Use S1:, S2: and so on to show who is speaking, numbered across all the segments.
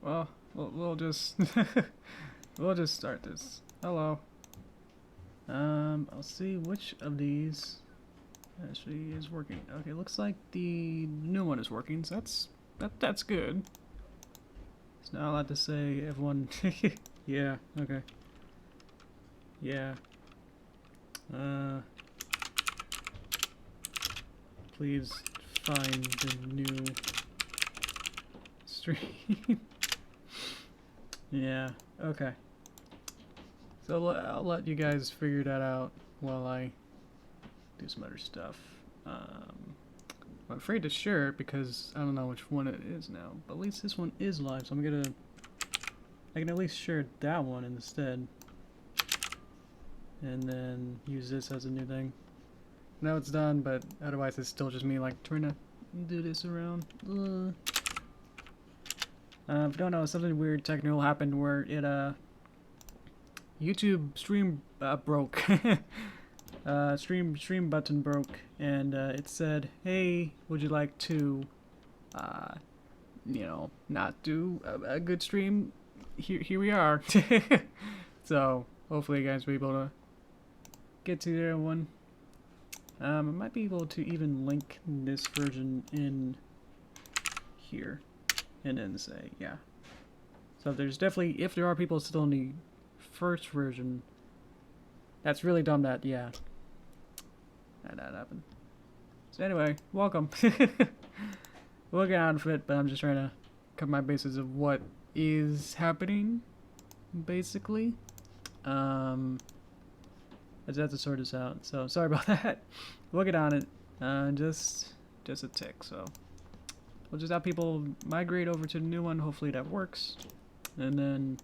S1: Well, we'll just we'll just start this. Hello. I'll see which of these actually is working. Okay, looks like the new one is working, so that's good. It's not allowed to say everyone. Yeah. Okay. Yeah. Please find the new stream. Yeah. Okay. So I'll let you guys figure that out while I do some other stuff. I'm afraid to share it because I don't know which one it is now. But at least this one is live, so I can at least share that one instead. And then use this as a new thing. Now it's done, but otherwise it's still just me like trying to do this around. If you don't know, something weird technical happened where it YouTube stream broke. Stream button broke, and it said, "Hey, would you like to, not do a good stream?" Here we are. So hopefully, you guys will be able to get to that one. I might be able to even link this version in here, and then say, yeah. So if there are people still in the first version, that's really dumb that, yeah, that happened. So anyway, welcome. We'll get out of it, but I'm just trying to cover my bases of what is happening, basically. I just have to sort this out, so sorry about that. We'll get on it. Just a tick, so we'll just have people migrate over to the new one. Hopefully that works, and then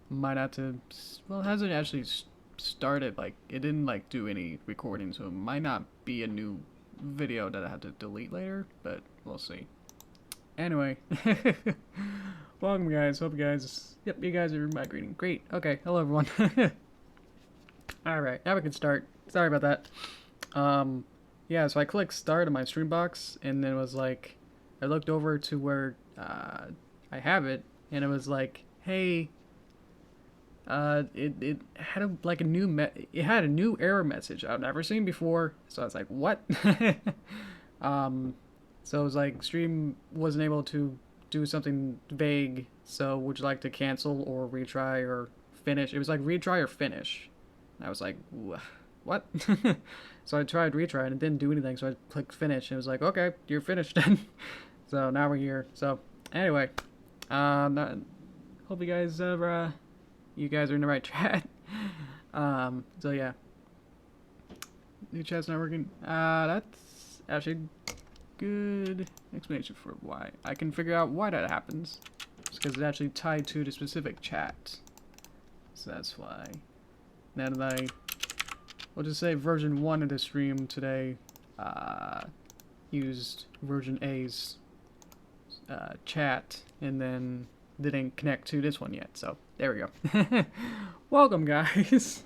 S1: might have to. Well, it hasn't actually started. Like, it didn't like do any recording, so it might not be a new video that I have to delete later, but we'll see. Anyway, welcome guys. Hope you guys. Yep, you guys are migrating. Great. Okay. Hello everyone. Alright, now we can start. Sorry about that. Yeah, so I clicked start on my stream box, and then it was like, I looked over to where I have it, and it was like, hey, it had it had a new error message I've never seen before. So I was like, what? So it was like, stream wasn't able to do something vague, so would you like to cancel or retry or finish? It was like retry or finish. I was like, what? So I tried retry and it didn't do anything, so I clicked finish and it was like, okay, you're finished then. So now we're here. So anyway, hope you guys are in the right chat. So yeah, new chat's not working. That's actually good explanation for why. I can figure out why that happens. It's because it's actually tied to the specific chat. So that's why. Now that we'll just say version 1 of the stream today used version A's chat, and then didn't connect to this one yet, so there we go. Welcome guys.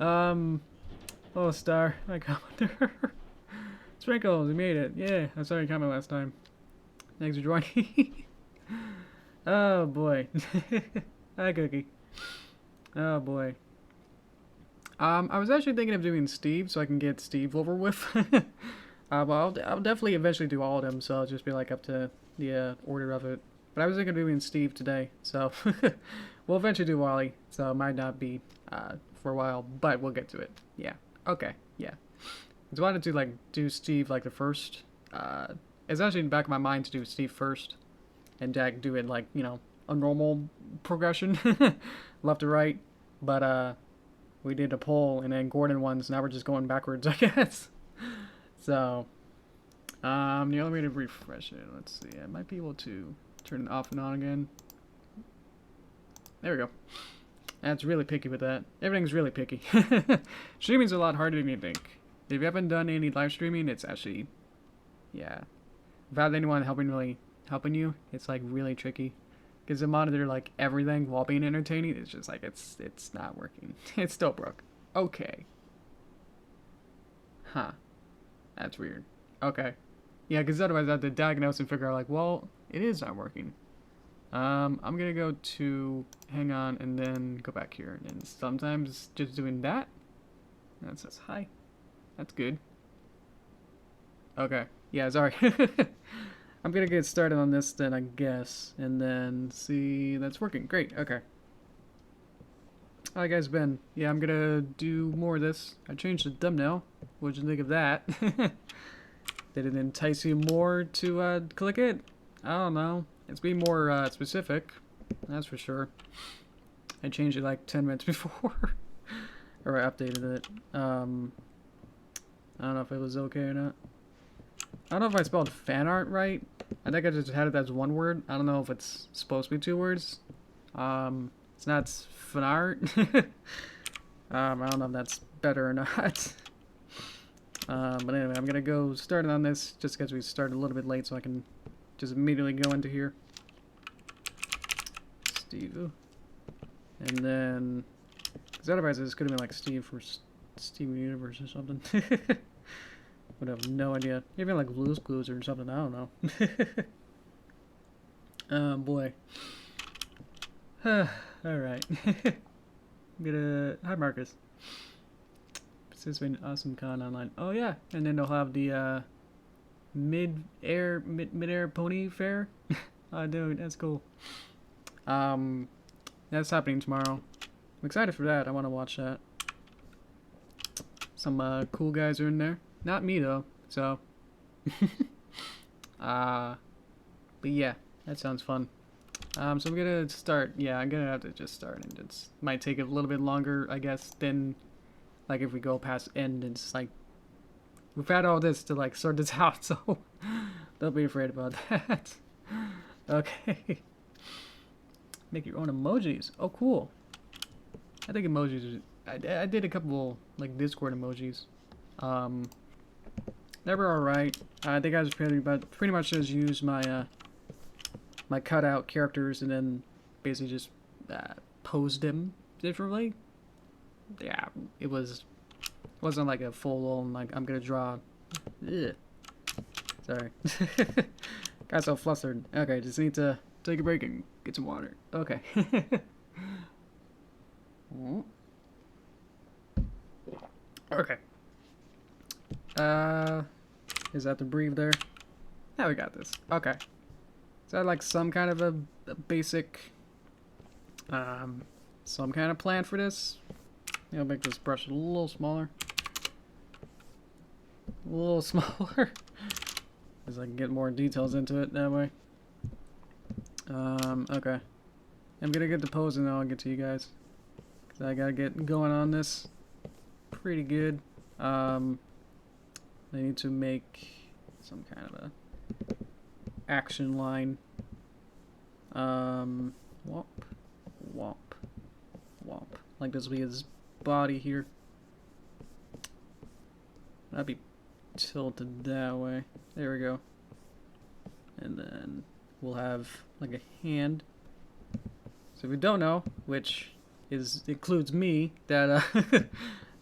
S1: Oh, Star, my commenter. Sprinkles, you made it. Yeah, I saw your comment last time. Thanks for joining. Oh boy. Hi Cookie. Oh boy. I was actually thinking of doing Steve, so I can get Steve over with. Well, I'll definitely eventually do all of them, so I'll just be like up to the order of it. But I was thinking of doing Steve today, so we'll eventually do Wally, so it might not be for a while, but we'll get to it. Yeah. Okay. Yeah. I just wanted to like do Steve like the first. It's actually in the back of my mind to do Steve first, and Jack do it like, you know, a normal progression, left to right. But we did a poll and then Gordon won, so now we're just going backwards, I guess. So, the only way to refresh it, let's see, I might be able to turn it off and on again. There we go. That's really picky with that. Everything's really picky. Streaming's a lot harder than you think. If you haven't done any live streaming, it's actually, yeah. Without anyone helping you, it's like really tricky. Because to monitor like everything while being entertaining, it's just like, it's not working. It's still broke. Okay. Huh. That's weird. Okay. Yeah, because otherwise I have to diagnose and figure out like, well, it is not working. I'm gonna go to hang on and then go back here. And sometimes just doing that says hi. That's good. Okay. Yeah, sorry. I'm gonna get started on this then, I guess. And then see, that's working. Great. Okay. How you guys been? Yeah, I'm gonna do more of this. I changed the thumbnail. What'd you think of that? Did it entice you more to click it? I don't know. It's being more specific. That's for sure. I changed it like 10 minutes before. Or I updated it. I don't know if it was okay or not. I don't know if I spelled fan art right. I think I just had it as one word. I don't know if it's supposed to be 2 words. It's not fan art. I don't know if that's better or not. But anyway, I'm gonna go start on this just because we started a little bit late, so I can just immediately go into here. Steve. And then, because otherwise this could have been like Steve for Steven Universe or something. Would have no idea. Maybe like Blue's Clues or something. I don't know. Boy. Alright. I'm gonna. Hi, Marcus. Participating in Awesome Con online. Oh, yeah. And then they'll have the mid-air pony fair. Oh, dude, that's cool. That's happening tomorrow. I'm excited for that. I want to watch that. Some cool guys are in there. Not me though. So. But yeah, that sounds fun. So I'm gonna start. Yeah, I'm gonna have to just start, and it might take a little bit longer, I guess, than like if we go past end. It's like we've had all this to like sort this out, so don't be afraid about that. Okay. Make your own emojis. Oh, cool. I think emojis. I did a couple like Discord emojis. They were alright. I think I was pretty much just used my my cutout characters and then basically just posed them differently. Yeah, it wasn't like a full on like I'm gonna draw. Ugh. Sorry, got so flustered. Okay, just need to take a break and get some water. Okay. Okay. Is that the breathe there? Now we got this. Okay. Is that like some kind of a basic, some kind of plan for this? I'll make this brush a little smaller. A little smaller. Because I can get more details into it that way. Okay. I'm gonna get the pose and then I'll get to you guys. Because I gotta get going on this pretty good. I need to make some kind of a action line. Whop, whop, whop. Like this will be his body here. That'd be tilted that way. There we go. And then we'll have like a hand. So if you don't know, which includes me, that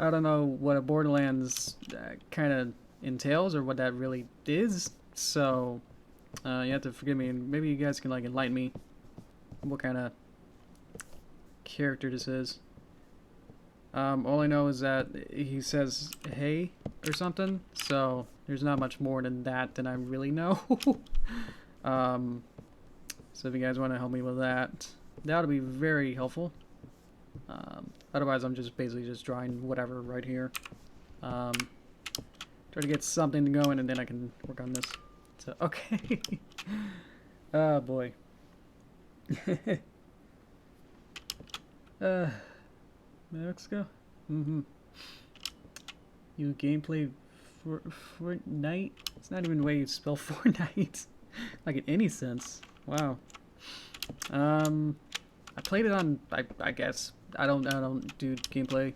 S1: I don't know what a Borderlands kind of entails or what that really is. So you have to forgive me, and maybe you guys can like enlighten me what kind of character this is. All I know is that he says hey or something, so there's not much more than that than I really know. So if you guys want to help me with that, that'll be very helpful. Otherwise I'm just basically just drawing whatever right here. Try to get something going and then I can work on this. So, okay. Oh boy. Let's go. You gameplay for Fortnite? It's not even the way you spell Fortnite. Like in any sense. Wow. I played it on I guess I don't do gameplay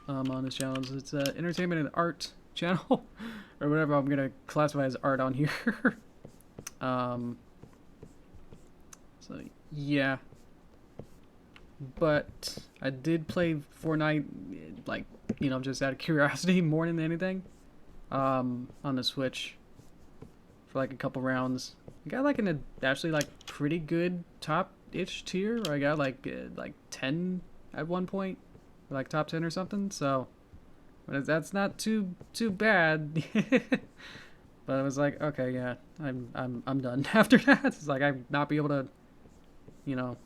S1: on this channel. It's entertainment and art channel or whatever I'm gonna classify as art on here. So yeah, but I did play Fortnite, like, you know, just out of curiosity more than anything, on the Switch for like a couple rounds. I got like an actually like pretty good top ish tier, or I got like 10 at one point, like top 10 or something. So, but that's not too bad. But I was like, okay, yeah, I'm done after that. It's like I'd not be able to, you know,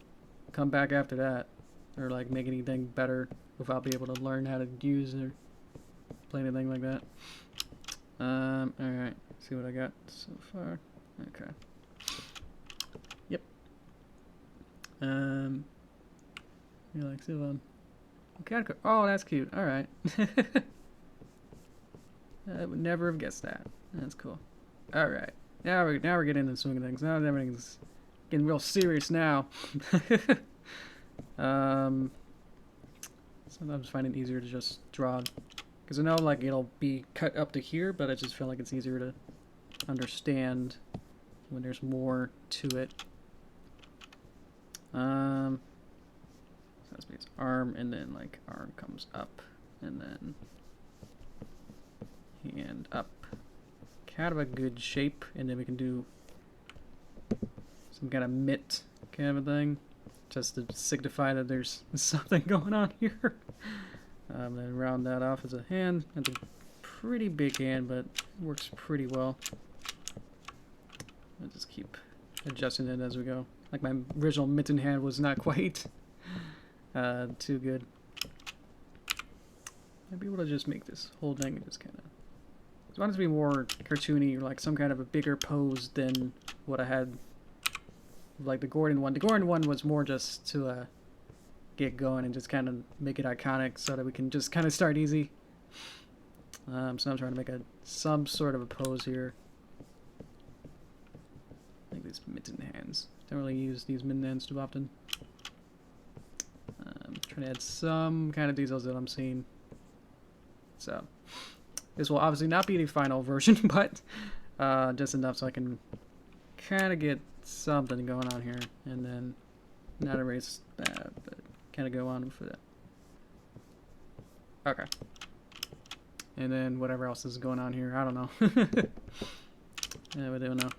S1: come back after that, or like make anything better without being able to learn how to use or play anything like that. All right, see what I got so far. Okay. Yep. You like so oh, that's cute. All right. I would never have guessed that. That's cool. All right. Now we're getting into the swing of things. Now everything's getting real serious now. Sometimes I find it easier to just draw, because I know like it'll be cut up to here, but I just feel like it's easier to understand when there's more to it. So that's its arm, and then like arm comes up, and then hand up. Kind of a good shape, and then we can do some kind of mitt kind of a thing, just to signify that there's something going on here. Then round that off as a hand. That's a pretty big hand, but it works pretty well. I'll just keep adjusting it as we go. Like my original mitten hand was not quite too good. I'd be able to just make this whole thing just kind of... I want it to be more cartoony, or like some kind of a bigger pose than what I had, like the Gordon one. The Gordon one was more just to get going and just kind of make it iconic so that we can just kind of start easy. So I'm trying to make some sort of a pose here. Like these mitten hands. Don't really use these mitten hands too often. I'm trying to add some kind of details that I'm seeing. So this will obviously not be the final version, but just enough so I can kind of get something going on here, and then not erase that, but kind of go on for that. Okay. And then whatever else is going on here, I don't know. Yeah, we don't know.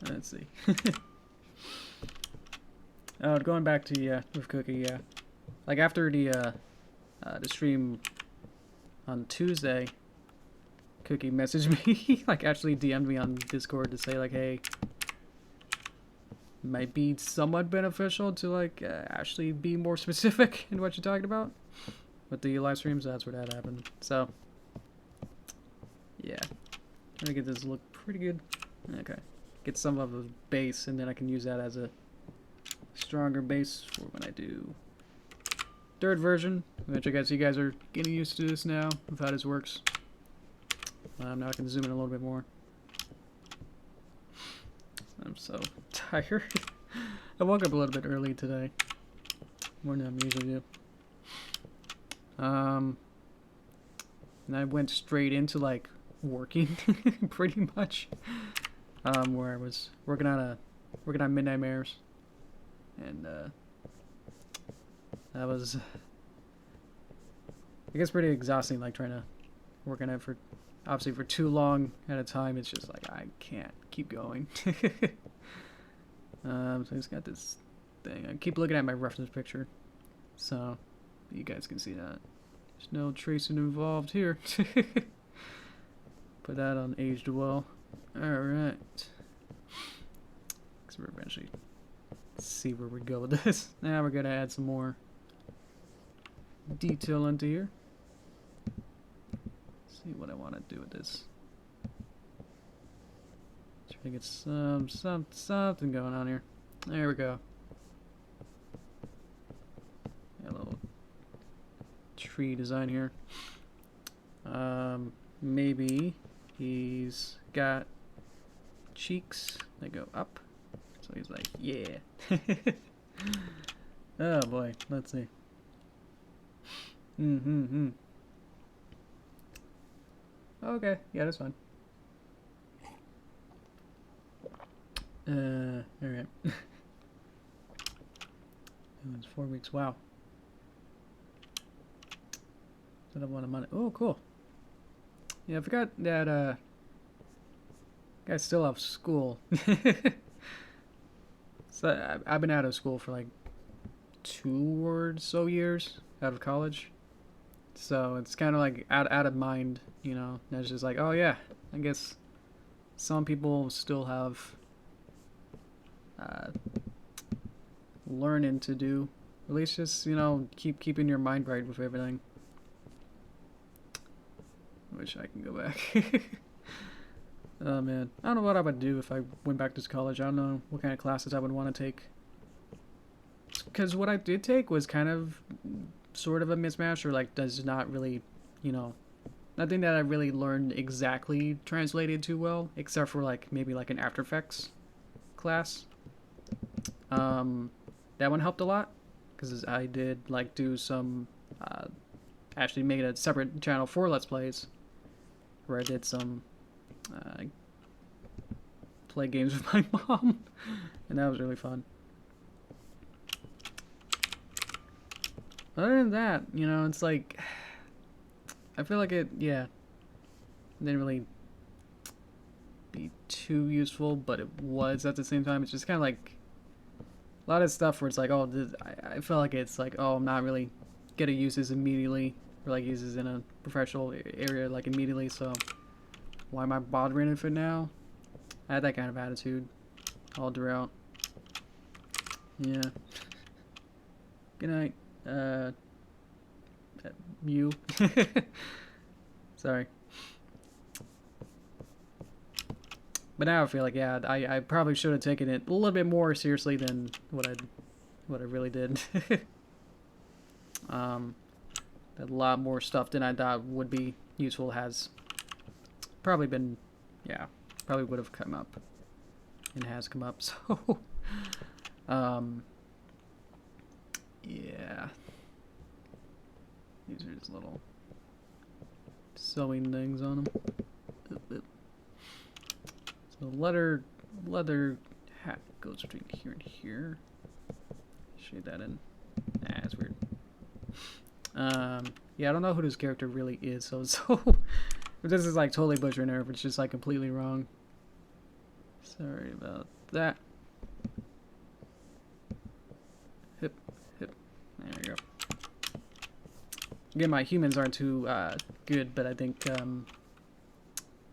S1: Let's see. Oh, going back to with Cookie, yeah. Like after the stream on Tuesday, Cookie messaged me, like actually DM'd me on Discord to say like, hey, might be somewhat beneficial to like actually be more specific in what you're talking about with the live streams. That's where that happened. So yeah, trying to get this look pretty good. Okay, get some of a base, and then I can use that as a stronger base for when I do third version, which I guess you guys are getting used to this now with how this works. Now I can zoom in a little bit more. I'm so tired. I woke up a little bit early today, more than I usually do. And I went straight into like working, pretty much. Where I was working on Midnight Mares, and that was, I guess, pretty exhausting. Like trying to work on it for, obviously, for too long at a time. It's just like I can't keep going. So I just got this thing. I keep looking at my reference picture, so you guys can see that there's no tracing involved here. Put that on aged well. Alright. So we're eventually see where we go with this. Now we're gonna add some more detail into here. See what I want to do with this. Try to get something going on here. There we go. A little tree design here. Maybe he's got cheeks that go up, so he's like, yeah. Oh boy, let's see. Okay, yeah, that's fine. Alright. It's 4 weeks, wow. Set up one a month. Oh, cool. Yeah, I forgot that, I still have school. So I've been out of school for like 2 or so years out of college. So it's kind of like out of mind, you know. And it's just like, oh yeah, I guess some people still have learning to do. At least just, you know, keeping your mind right with everything. I wish I can go back. Oh man, I don't know what I would do if I went back to college. I don't know what kind of classes I would want to take. Because what I did take was kind of sort of a mismatch, or like does not really, you know, nothing that I really learned exactly translated too well, except for like maybe like an After Effects class. That one helped a lot because I did like do some, actually made a separate channel for Let's Plays where I did some play games with my mom, and that was really fun. Other than that, you know, it's like, I feel like it, yeah, didn't really be too useful, but it was at the same time. It's just kind of like a lot of stuff where it's like, oh, I feel like it's like, oh, I'm not really gonna use this immediately, or like use this in a professional area like immediately, so why am I bothering with it now? I had that kind of attitude all throughout. Yeah. Good night. You. Sorry. But now I feel like, yeah, I probably should have taken it a little bit more seriously than what I really did. A lot more stuff than I thought would be useful has probably been, yeah, probably would have come up and has come up. So, yeah. These are just little sewing things on them. So leather hat goes between here and here. Shade that in. Nah, it's weird. Yeah, I don't know who this character really is, so if this is like totally butchering her, if it's just like completely wrong. Sorry about that. Hip. There we go. Again, my humans aren't too good, but I think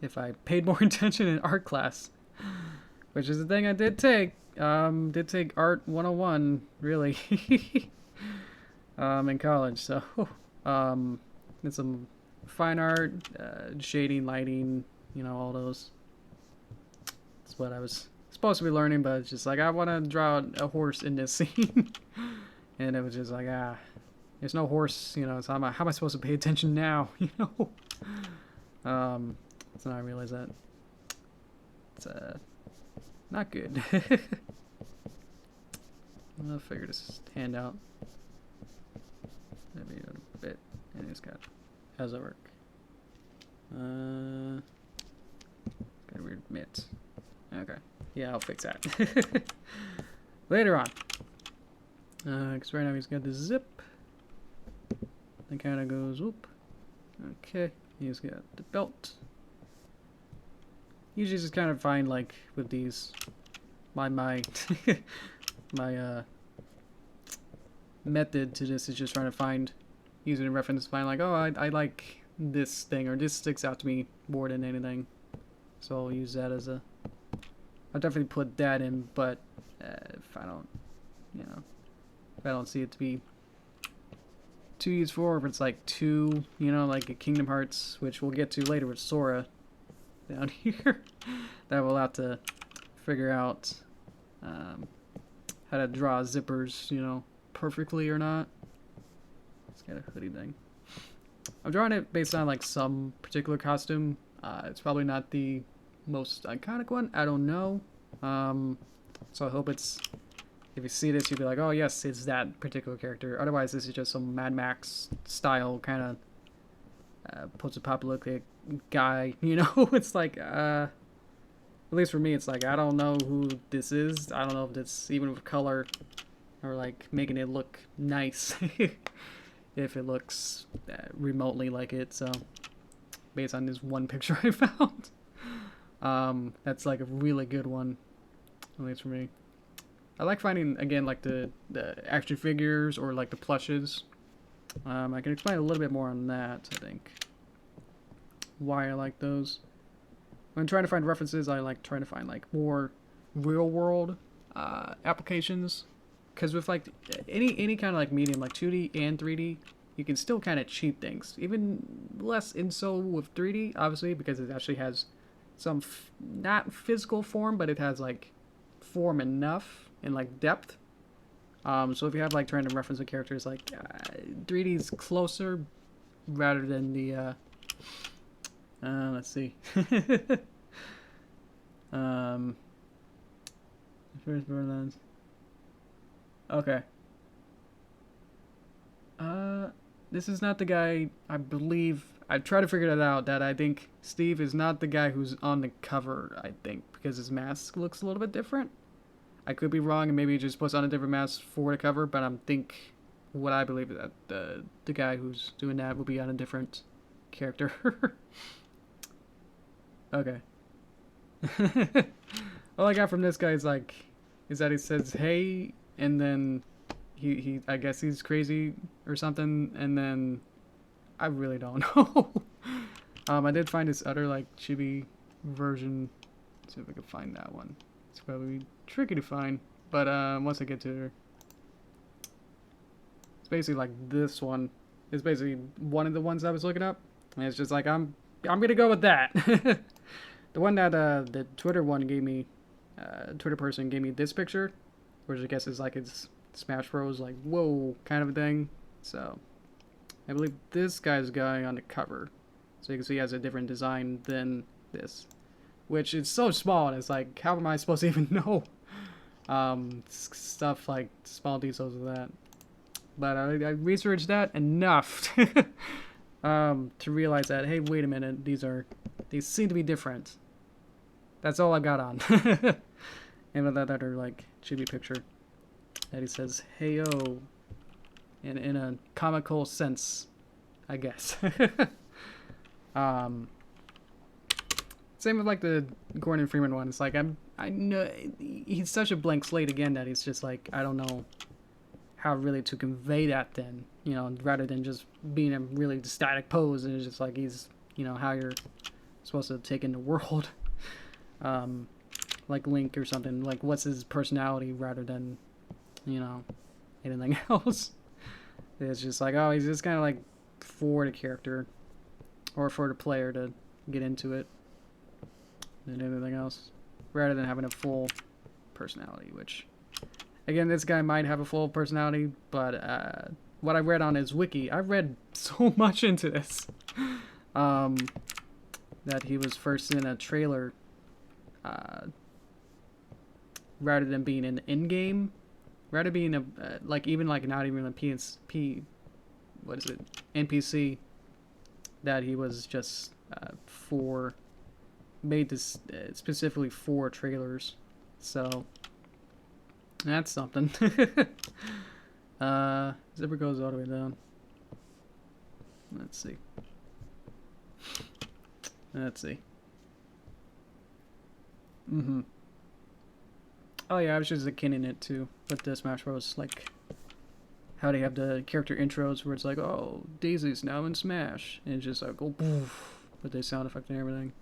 S1: if I paid more attention in art class, which is the thing I did take Art 101, really, in college. So, did some fine art, shading, lighting, you know, all those. That's what I was supposed to be learning, but it's just like, I want to draw a horse in this scene. And it was just like, there's no horse, you know, so how am I supposed to pay attention now, you know? So now I realize that it's not good. I'll figure this hand out maybe a bit. And it's got, how's that work? Got a weird mitt. Okay, yeah, I'll fix that later on. Because right now he's got the zip. It kind of goes whoop. Okay, he's got the belt. Usually just kind of find like with these my method to this is just trying to find, using a reference to find like, oh, I like this thing, or this sticks out to me more than anything, so I'll use that as a, I'll definitely put that in, but if I don't, you know, if I don't see it to be too useful, or if it's like too, you know, like a Kingdom Hearts, which we'll get to later with Sora down here, that we'll have to figure out how to draw zippers, you know, perfectly or not. It's got a hoodie thing. I'm drawing it based on like some particular costume. It's probably not the most iconic one, I don't know. So I hope it's, if you see this, you'll be like, oh yes, it's that particular character. Otherwise, this is just some Mad Max style kind of post-apocalyptic guy, you know? It's like, at least for me, it's like, I don't know who this is. I don't know if it's even with color or like making it look nice. If it looks remotely like it, so based on this one picture I found. That's like a really good one, at least for me. I like finding, again, like the action figures or like the plushes. I can explain a little bit more on that, I think. Why I like those. When trying to find references, I like trying to find like more real world applications. Because with like any kind of like medium, like 2D and 3D, you can still kind of cheat things. Even less in so with 3D, obviously, because it actually has some not physical form, but it has like form enough and like depth. So if you have like trying to reference the characters, like 3D is closer rather than the let's see. First Borderlands. Okay. This is not the guy. I believe I tried to figure that out. That I think Steve is not the guy who's on the cover. I think because his mask looks a little bit different. I could be wrong, and maybe he just puts on a different mask for the cover. But I'm think what I believe is that the guy who's doing that will be on a different character. Okay. All I got from this guy is that he says hey, and then he I guess he's crazy or something, and then I really don't know. I did find this other like chibi version. Let's see if I can find that one. It's probably tricky to find, but once I get to her, it's basically like this one. It's basically one of the ones I was looking up, and it's just like I'm gonna go with that. The one that the Twitter one gave me, Twitter person gave me this picture, which I guess is like it's Smash Bros. Like whoa kind of a thing. So I believe this guy's guy on the cover, so you can see he has a different design than this, which is so small. And it's like how am I supposed to even know stuff like small details of that? But I researched that enough to realize that hey, wait a minute, these seem to be different. That's all I got on. And with that other like chibi picture that he says hey yo in a comical sense, I guess. Same with like the Gordon Freeman one. It's like I know he's such a blank slate again that he's just like I don't know how really to convey that then, you know, rather than just being a really static pose, and it's just like he's, you know, how you're supposed to take in the world. Like Link or something, like what's his personality rather than, you know, anything else. It's just like, oh, he's just kind of like for the character or for the player to get into it than anything else, rather than having a full personality, which again, this guy might have a full personality, but what I read on his wiki, I read so much into this, that he was first in a trailer, rather than being an in-game, rather being a like even like not even a what is it, NPC, that he was just made this specifically for trailers, so that's something. Zipper goes all the way down. Let's see. Oh yeah, I was just akinning it too with the Smash Bros. Like how they have the character intros where it's like, oh, Daisy's now in Smash, and it's just like, oh, poof, with the sound effect and everything.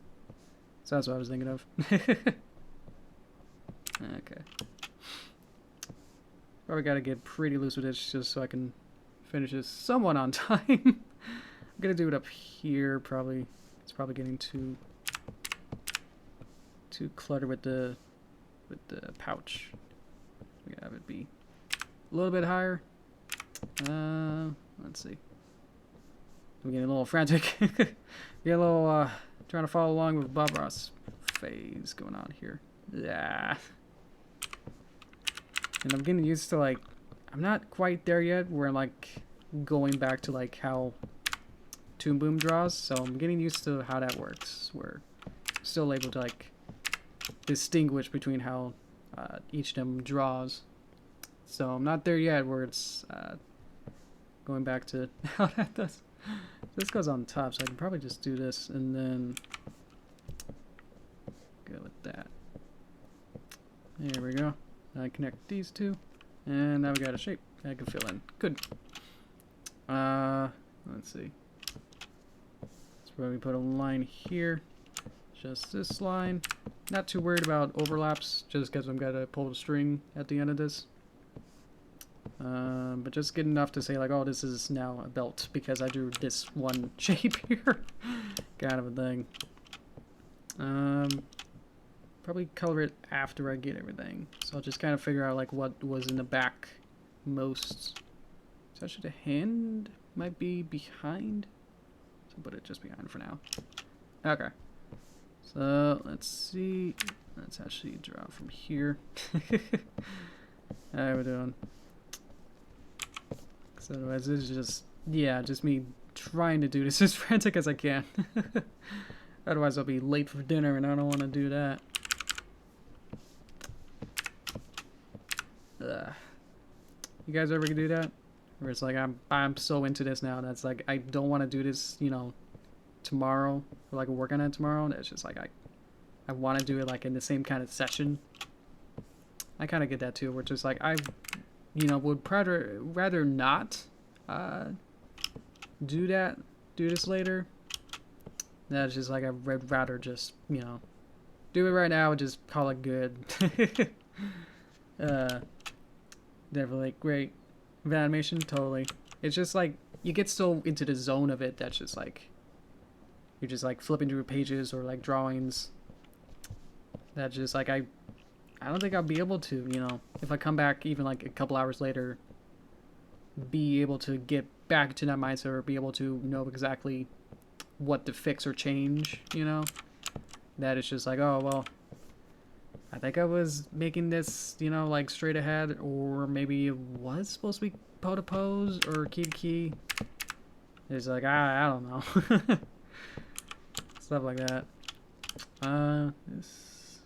S1: So that's what I was thinking of. Okay. Probably gotta get pretty loose with this just so I can finish this somewhat on time. I'm gonna do it up here probably. It's probably getting too cluttered with the pouch. We gotta have it be a little bit higher. Let's see. I'm getting a little frantic. Get a little trying to follow along with Bob Ross phase going on here. Yeah. And I'm getting used to like, I'm not quite there yet where I'm like going back to like how Toon Boom draws, so I'm getting used to how that works, where I'm still able to like distinguish between how each of them draws. So I'm not there yet where it's going back to how that does. This goes on top, so I can probably just do this and then There we go. I connect these two, and now we got a shape I can fill in. Good. Let's see. Let's probably put a line here. Just this line. Not too worried about overlaps, just because I'm gonna pull the string at the end of this. But just good enough to say like, oh, this is now a belt because I drew this one shape here, kind of a thing. Probably color it after I get everything. So I'll just kind of figure out like what was in the back most. So actually the hand might be behind. So put it just behind for now. Okay. So let's see. Let's actually draw from here. How we doing? So otherwise this is just, yeah, just me trying to do this as frantic as I can. Otherwise I'll be late for dinner and I don't want to do that. You guys ever do that? Where it's like I'm so into this now that's like I don't want to do this, you know, tomorrow or like work on it tomorrow. And it's just like I want to do it like in the same kind of session. I kind of get that too, where it's just like I, you know, would rather not do this later. That's just like I'd rather just, you know, do it right now and just call it good. Definitely great animation, totally. It's just like you get so into the zone of it that's just like you're just like flipping through pages or like drawings. That just like I don't think I'll be able to, you know, if I come back even like a couple hours later, be able to get back to that mindset or be able to know exactly what to fix or change, you know. That it's just like, oh well, I think I was making this, you know, like straight ahead, or maybe it was supposed to be pose to pose or key to key. It's like I don't know. Stuff like that. This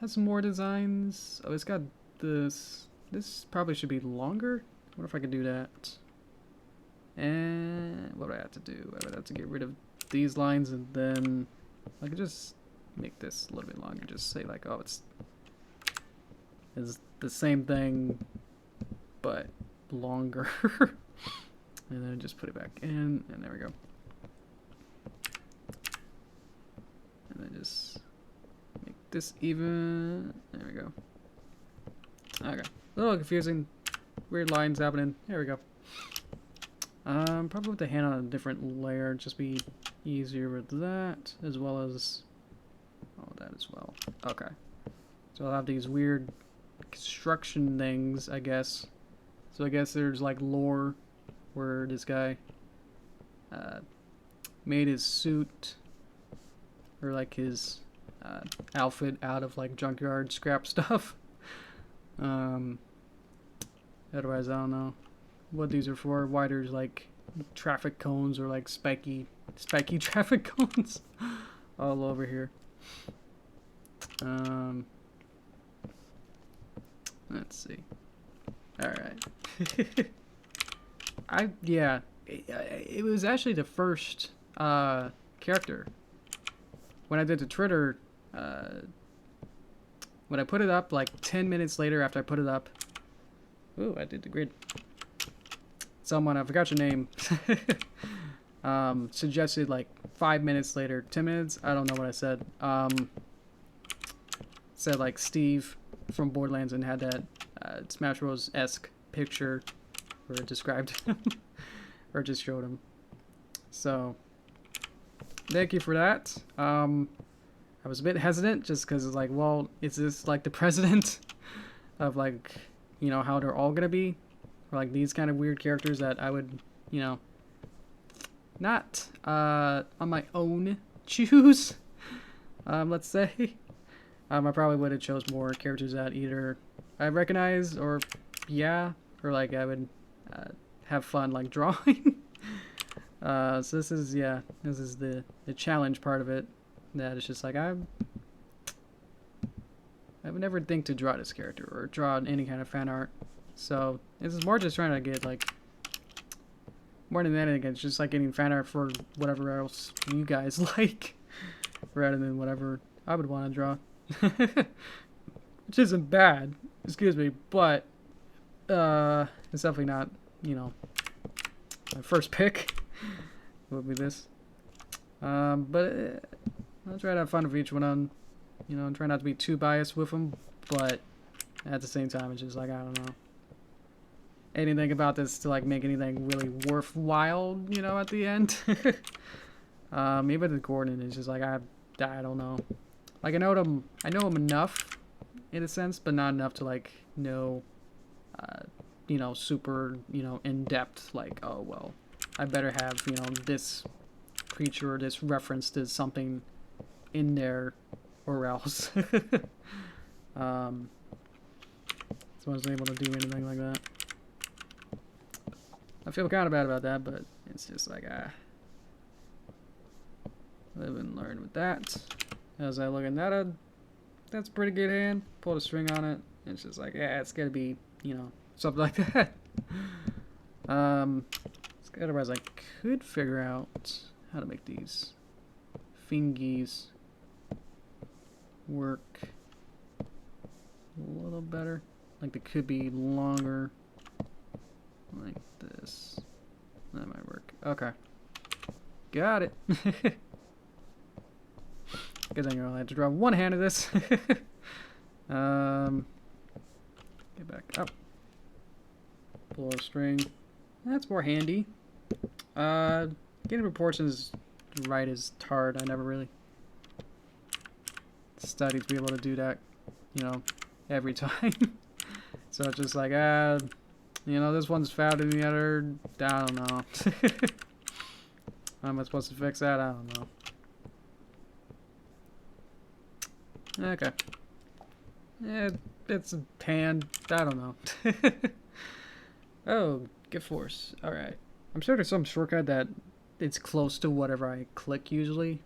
S1: has some more designs. Oh, it's got this. This probably should be longer. What if I could do that? And what do I have to do? I would have to get rid of these lines, and then I could just make this a little bit longer. Just say like, oh, it's the same thing, but longer. And then just put it back in, and there we go. And then just make this even. There we go. Okay, a little confusing. Weird lines happening. There we go. Probably with the hand on a different layer, just be easier with that, as well as that as well. Okay, so I'll have these weird construction things, I guess. So I guess there's like lore where this guy made his suit or like his outfit out of like junkyard scrap stuff. Otherwise, I don't know what these are for. Why there's like traffic cones or like spiky traffic cones all over here. Let's see. All right. It was actually the first character when I did the Twitter. When I put it up, like 10 minutes later after I put it up. Ooh, I did the grid. Someone, I forgot your name, suggested like 5 minutes later, 10 minutes, I don't know what I said. Said like Steve from Borderlands and had that Smash Bros-esque picture where it described him, or just showed him. So, thank you for that. I was a bit hesitant just because it's like, well, is this like the president of like, you know, how they're all gonna be? Or like these kind of weird characters that I would, you know, not on my own choose, let's say. I probably would have chose more characters that either I recognize or, yeah, or like I would have fun like drawing. So this is, yeah, this is the challenge part of it. That it's just like I would never think to draw this character or draw any kind of fan art. So this is more just trying to get like, more than anything, it's just like getting fan art for whatever else you guys like, rather than whatever I would want to draw. which isn't bad, excuse me, but it's definitely not, you know, my first pick would be this. But I'll try to have fun with each one on, you know, try not to be too biased with them, but at the same time, it's just like, I don't know, anything about this to like make anything really worthwhile, you know, at the end. Even the Gordon is just like, I don't know. Like I know him enough in a sense, but not enough to like know, you know, super, you know, in depth. Like, oh well, I better have, you know, this creature or this reference to something in there, or else. So I wasn't able to do anything like that. I feel kind of bad about that, but it's just like live and learn with that. As I look at that, that's a pretty good hand. Pulled a string on it. It's just like, yeah, it's gotta be, you know, something like that. Otherwise, I could figure out how to make these fingies work a little better. Like they could be longer, like this. That might work. Okay, got it. Good thing I only had to draw one hand of this. Get back up. Pull a string. That's more handy. Getting proportions right is hard. I never really studied to be able to do that, you know, every time. So it's just like, you know, this one's fatter than the other. I don't know. How am I supposed to fix that? I don't know. Okay. Yeah, it's a hand. I don't know. Oh, get force. Alright. I'm sure there's some shortcut that it's close to whatever I click usually.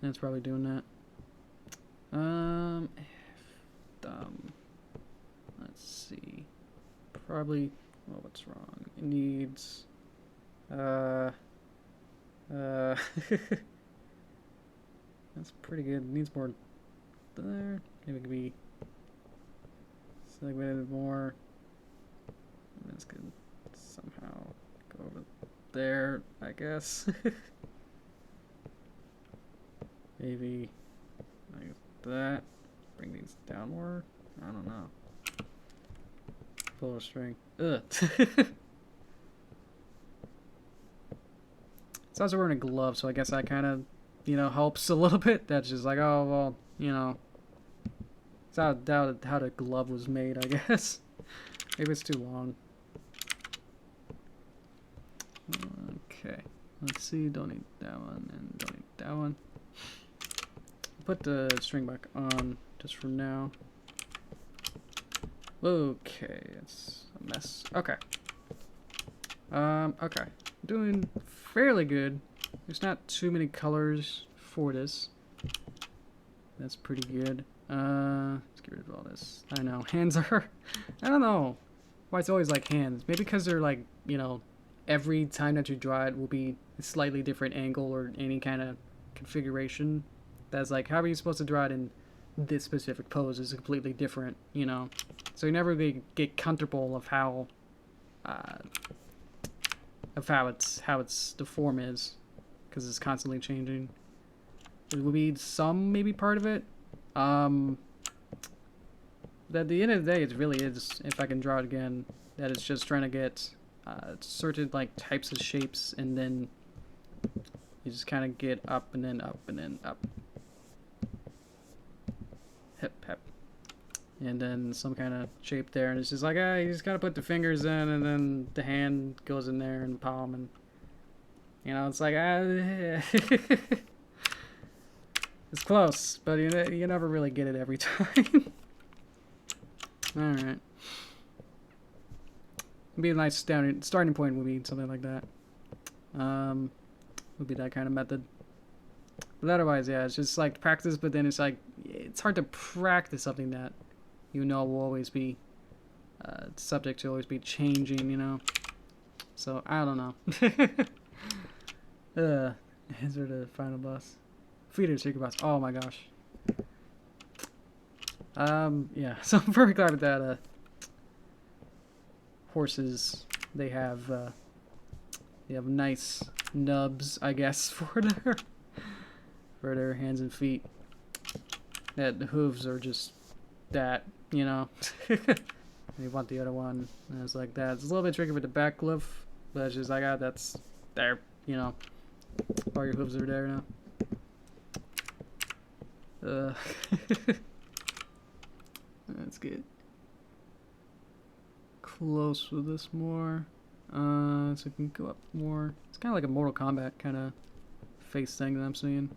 S1: That's probably doing that. Let's see. Probably, well, what's wrong? It needs, that's pretty good. It needs more there. Maybe it could be segmented more. And this could somehow go over there, I guess. Maybe like that. Bring these down more. I don't know. Pull a string. Ugh. It's also wearing a glove, so I guess that kind of, you know, helps a little bit. That's just like, oh, well, you know. It's how the glove was made, I guess. Maybe it's too long. Okay. Let's see. Don't need that one, and don't need that one. Put the string back on just for now. Okay, it's a mess. Okay. Okay. Doing fairly good. There's not too many colors for this. That's pretty good. Let's get rid of all this. I know, hands are... I don't know why it's always like hands. Maybe because they're like, you know, every time that you draw it will be a slightly different angle or any kind of configuration. That's like, how are you supposed to draw it in this specific pose is completely different, you know? So you never really get comfortable of how the form is, because it's constantly changing. It will be some maybe part of it. But at the end of the day, it really is, if I can draw it again, that it's just trying to get certain like types of shapes, and then you just kind of get up and then up and then up. Hip, hip. And then some kind of shape there, and it's just like, you just gotta put the fingers in, and then the hand goes in there, and the palm, and, you know, it's like, it's close, but you never really get it every time. Alright. Would be a nice starting point, would be something like that. Would be that kind of method. But otherwise, yeah, it's just like practice, but then it's like, it's hard to practice something that you know will always be subject to always be changing, you know. So I don't know. Answer the final boss. Feeder secret boss. Oh my gosh. Yeah, so I'm very glad that, horses, they have nice nubs, I guess, for their hands and feet. That the hooves are just that, you know. You want the other one, and it's like that. It's a little bit tricky with the back glove, but it's just like, that's there, you know. All your hooves are there now. Let's get close with this more. So we can go up more. It's kind of like a Mortal Kombat kind of face thing that I'm seeing.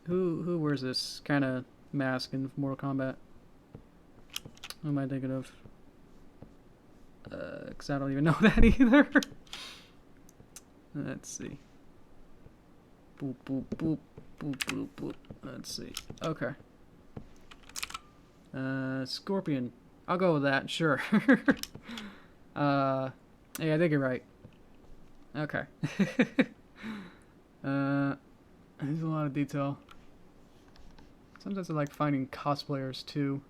S1: Who wears this kind of mask in Mortal Kombat? Who am I thinking of? Because I don't even know that either. Let's see. Boop, boop, boop, boop, boop, boop. Let's see. Okay. Scorpion. I'll go with that, sure. Yeah, I think you're right. Okay. There's a lot of detail. Sometimes I like finding cosplayers too.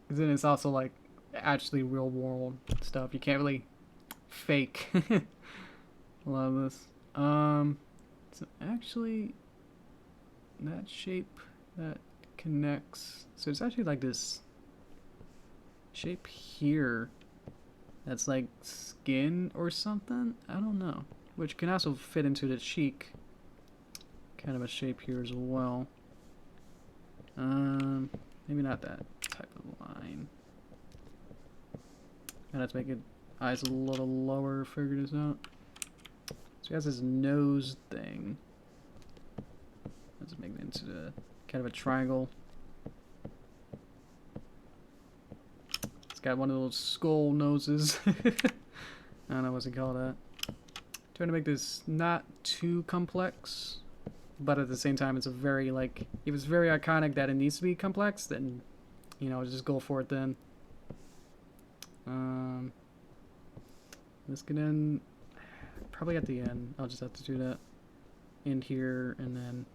S1: Because then it's also like actually real world stuff. You can't really fake a lot of this. So actually that shape that connects, so it's actually like this shape here that's like skin or something, I don't know, which can also fit into the cheek, kind of a shape here as well. Maybe not that type of line. And let's make it eyes a little lower, figure this out. So he has this nose thing. Let's make it into the kind of a triangle. It's got one of those skull noses. I don't know what's it called that. Trying to make this not too complex, but at the same time it's a very, like, if it's very iconic that it needs to be complex, then, you know, just go for it then. Let's get in probably at the end. I'll just have to do that in here and then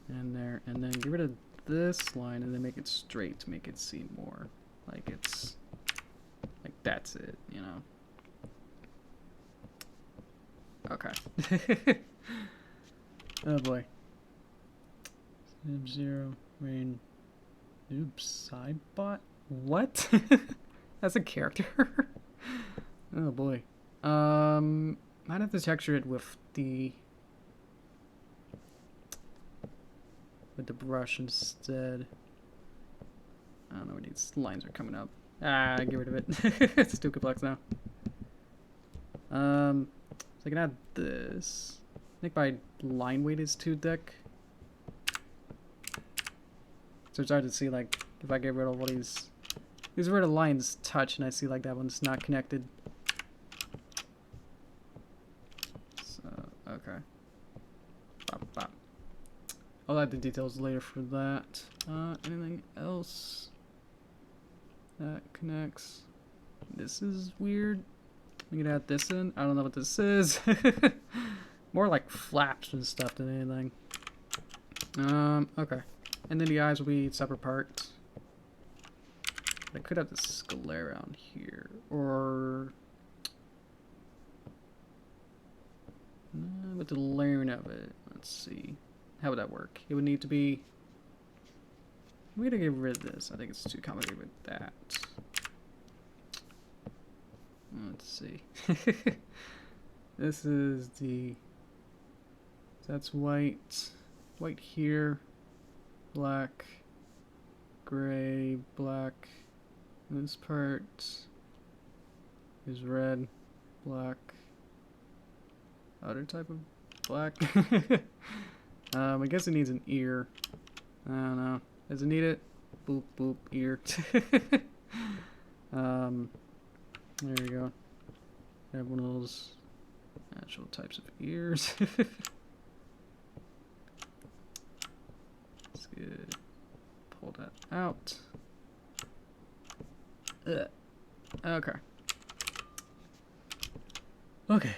S1: and there, and then get rid of this line and then make it straight to make it seem more like it's like that's it, you know. Okay. Oh boy. Sub-Zero rain. Oops, sidebot? What? That's a character? Oh boy. Might have to texture it with the brush instead. I don't know where these lines are coming up. Ah, get rid of it. It's too complex now. So I can add this. I think my line weight is too thick. So it's hard to see, like, if I get rid of all these where the lines touch and I see like that one's not connected. So, okay. Bop, bop. I'll add the details later for that. Anything else that connects? This is weird. We can add this in. I don't know what this is. More like flaps and stuff than anything. Okay. And then the eyes will be separate parts. I could have this glare around here, or with the layering of it. Let's see. How would that work? It would need to be. I'm gonna get rid of this. I think it's too complicated with that. Let's see. This is the. That's white. White here. Black. Gray. Black. This part is red. Black. Other type of black. I guess it needs an ear. I don't know. Does it need it? Boop, boop, ear. There we go. Have one of those actual types of ears. Let's get, pull that out. Okay. Okay.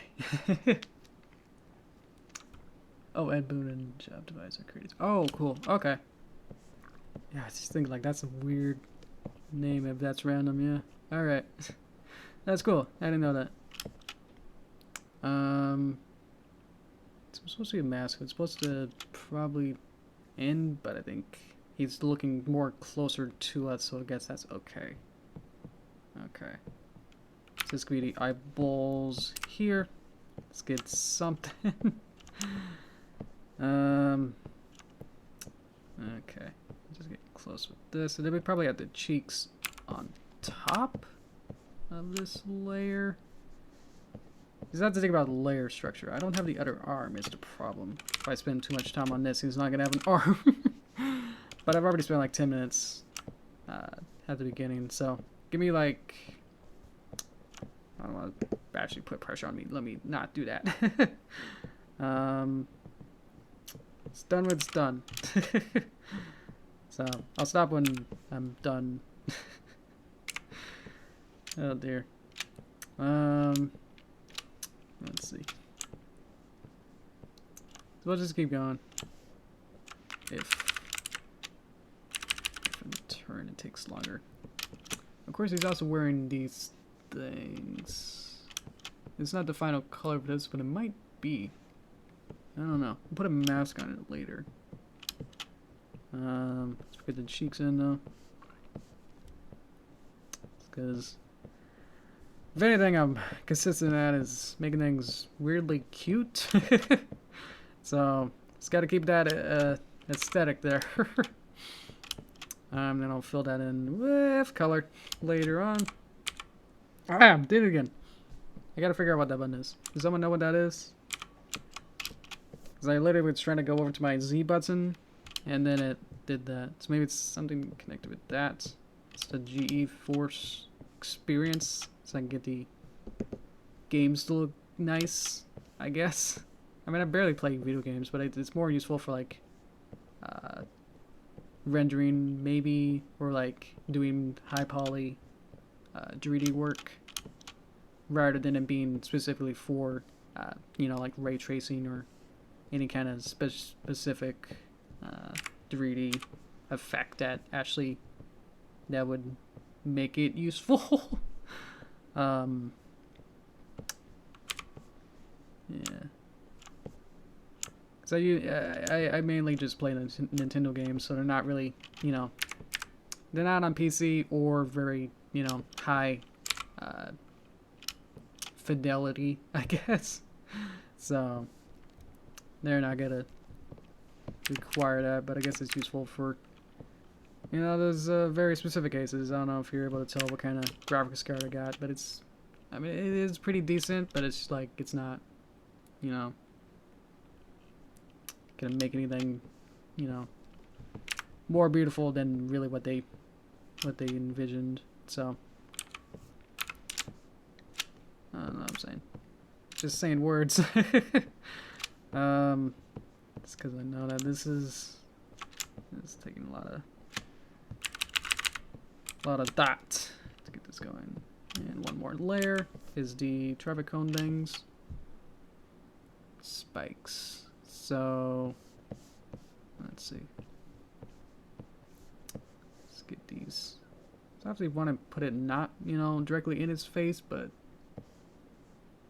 S1: Oh, Ed Boon and Job Device are created. Oh, cool. Okay. Yeah, I just think like that's a weird name if that's random. Yeah. All right. That's cool. I didn't know that. It's supposed to be a mask. It's supposed to probably end, but I think he's looking more closer to us, so I guess that's okay. Okay. So this could be the eyeballs here. Let's get something. Okay. Just get close with this. And then we probably have the cheeks on top of this layer. Because I have to think about layer structure. I don't have the other arm is the problem. If I spend too much time on this, he's not going to have an arm. But I've already spent like 10 minutes at the beginning. So give me like... I don't want to actually put pressure on me. Let me not do that. It's done when it's done. So I'll stop when I'm done. Oh dear. Let's see. So we'll just keep going. If in turn it takes longer. Of course, he's also wearing these things. It's not the final color for this, but it might be. I don't know. We'll put a mask on it later. Let's get the cheeks in though. Because if anything I'm consistent at is making things weirdly cute. So just gotta keep that aesthetic there. Then I'll fill that in with color later on. Ah, did it again. I gotta figure out what that button is. Does someone know what that is? Because I literally was trying to go over to my Z button, and then it did that. So maybe it's something connected with that. It's the GE Force experience, so I can get the games to look nice, I guess. I mean, I barely play video games, but it's more useful for like rendering maybe, or like doing high poly 3D work, rather than it being specifically for you know, like ray tracing or any kind of specific 3D effect that actually that would make it useful. Yeah. So I mainly just play Nintendo games, so they're not really, you know, they're not on PC or very, you know, high fidelity, I guess. So they're not gonna require that, but I guess it's useful for, you know, those very specific cases. I don't know if you're able to tell what kind of graphics card I got, but it's, I mean, it is pretty decent, but it's like, it's not, you know, gonna make anything, you know, more beautiful than really what they envisioned. So I don't know what I'm saying. Just saying words. It's because I know that it's taking a lot of dots to get this going. And one more layer is the traffic cone things. Spikes. So let's see. Let's get these. So I actually want to put it not, you know, directly in his face, but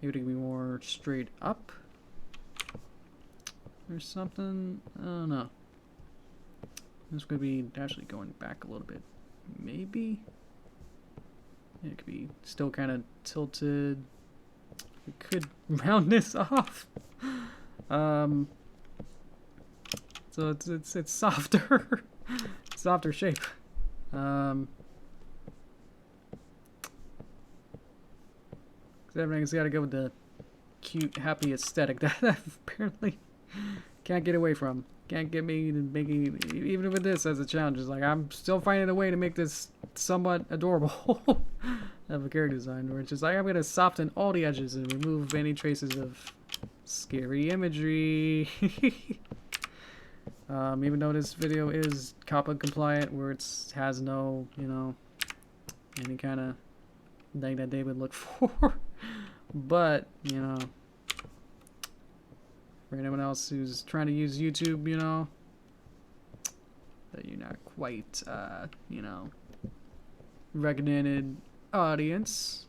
S1: maybe it can be more straight up or something. I don't know. This could be actually going back a little bit. Maybe. Yeah, it could be still kind of tilted. We could round this off. So it's softer, softer shape. Everything's got to go with the cute, happy aesthetic that I apparently can't get away from. Can't get me to making, even with this as a challenge. It's like I'm still finding a way to make this somewhat adorable of a character design, where it's just like I'm gonna soften all the edges and remove any traces of scary imagery. Even though this video is COPPA compliant, where it has no, you know, any kind of thing that they would look for. But, you know, for anyone else who's trying to use YouTube, you know, that you're not quite, you know, recognized audience.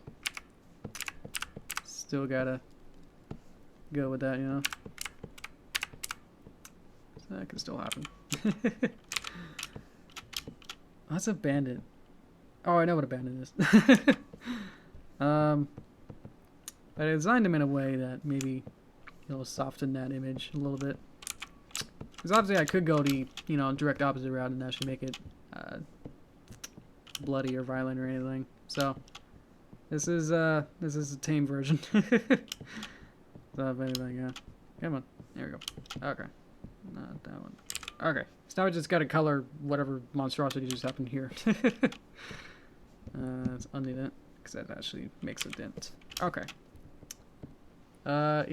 S1: Still gotta go with that, you know. So that can still happen. That's a bandit. Oh, I know what a bandit is. I designed him in a way that maybe it'll soften that image a little bit. Because obviously I could go the, you know, direct opposite route and actually make it bloody or violent or anything. So this is a tame version. So if anything, yeah. Come on. There we go. Okay. Not that one. Okay. So now we just gotta color whatever monstrosity just happened here. Let's undo that, because that actually makes a dent. Okay.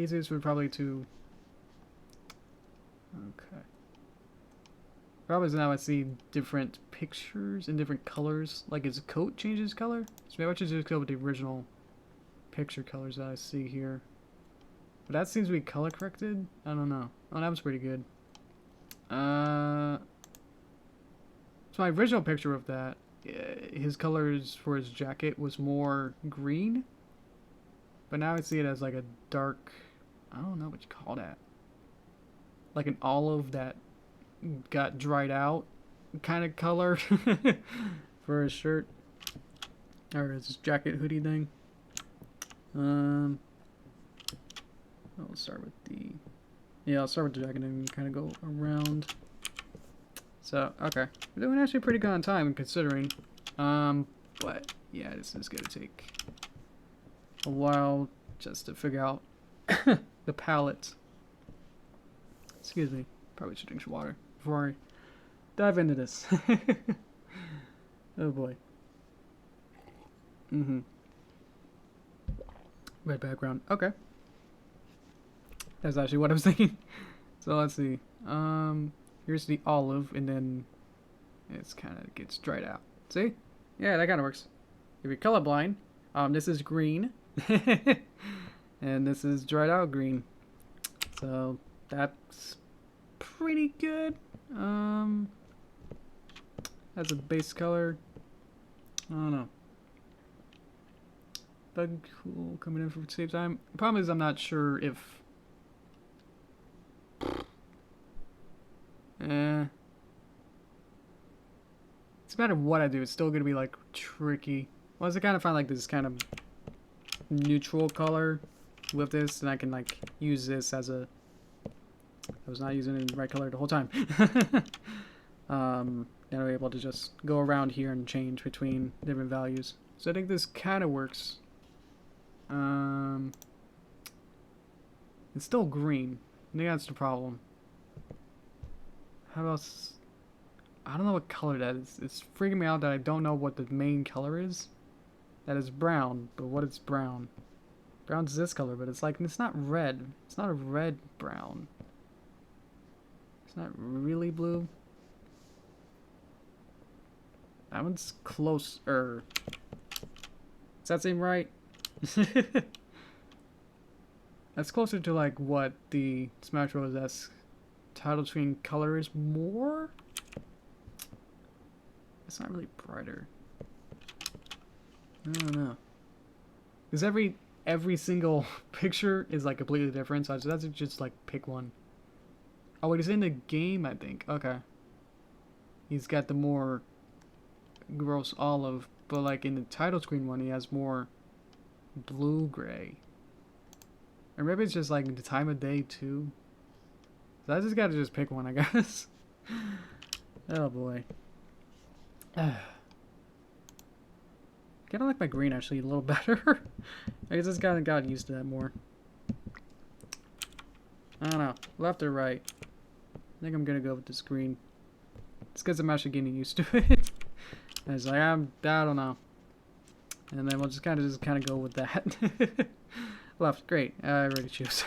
S1: Easiest would probably to... Okay. Problem is now I see different pictures in different colors. Like his coat changes color. So maybe I should just go with the original picture colors that I see here. But that seems to be color corrected. I don't know. Oh, that was pretty good. So my original picture of that, his colors for his jacket was more green. But now I see it as like a dark, I don't know what you call that. Like an olive that got dried out kind of color for his shirt. Or his jacket hoodie thing. I'll start with the... Yeah, I'll start with the jacket and kind of go around. So, okay. We're doing actually pretty good on time considering. But, yeah, this is going to take a while just to figure out the palette. Excuse me. Probably should drink some water before I dive into this. Oh, boy. Red background. Okay. That's actually what I was thinking. So let's see. Here's the olive, and then it's kind of gets dried out. See? Yeah, that kind of works. If you're colorblind, this is green, and this is dried out green. So that's pretty good. That's a base color. I don't know. Bug cool coming in for the same time. The problem is I'm not sure if it's no matter what I do, it's still gonna be like tricky. Unless I kind of find like this kind of neutral color with this, and I can like use this as a... I was not using the right color the whole time. Then I'm able to just go around here and change between different values. So I think this kind of works. It's still green. I think that's the problem. How else? I don't know what color that is. It's freaking me out that I don't know what the main color is. That is brown, but what is brown? Brown's this color, but it's like, it's not red. It's not a red brown. It's not really blue. That one's closer. Does that seem right? That's closer to like what the Smash Bros. Title screen color is more. It's not really brighter. I don't know. Because every single picture is like completely different, so that's just like pick one. Oh wait, he's in the game, I think. Okay. He's got the more gross olive, but like in the title screen one, he has more blue gray. Or maybe it's just like the time of day too. So I just gotta just pick one, I guess. Oh boy. Kinda like my green actually a little better. I guess I just kinda got used to that more. I don't know. Left or right? I think I'm gonna go with this green. It's because I'm actually getting used to it. And it's like, I don't know. And then we'll just kind of go with that. Left, great. I already choose.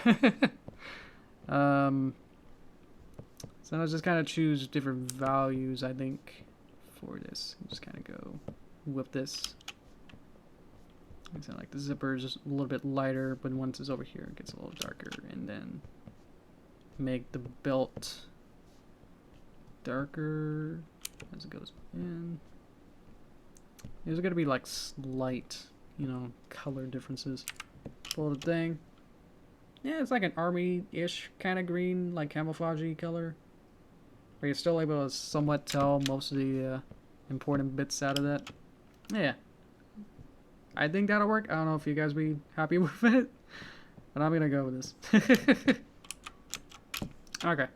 S1: So I'll just kind of choose different values, I think, for this. Just kind of go with this. It's like the zipper is just a little bit lighter, but once it's over here, it gets a little darker. And then make the belt darker. as it goes in. There's gonna be like slight, you know, color differences. Pull the thing. Yeah, it's like an army-ish kind of green, like camouflagey color. But you're still able to somewhat tell most of the important bits out of that. Yeah. I think that'll work. I don't know if you guys be happy with it, but I'm gonna go with this. Okay.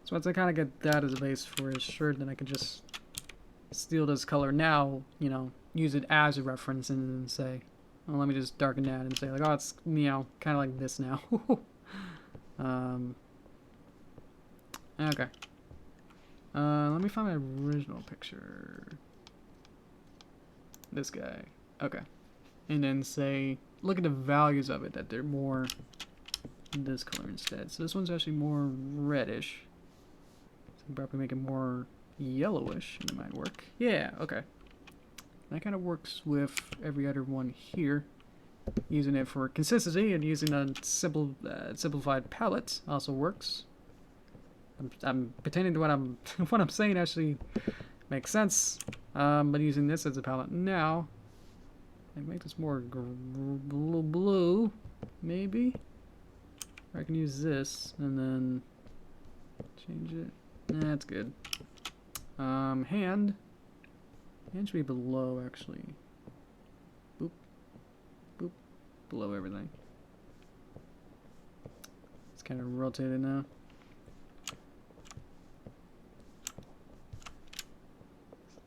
S1: So once I kind of get that as a base for his shirt, then I can just steal this color now, you know, use it as a reference and then say, well, let me just darken that and say like, oh, it's, you know, kind of like this now. Okay. Let me find my original picture. This guy. Okay. And then say, look at the values of it, that they're more this color instead. So this one's actually more reddish. So you probably make it more yellowish and it might work. Yeah, okay. That kind of works with every other one here. Using it for consistency and using a simplified palette also works. I'm pretending to what I'm saying actually makes sense. But using this as a palette now, I make this more blue, maybe. Or I can use this and then change it. That's good. Hand should be below actually. Boop, boop, below everything. It's kind of rotated now.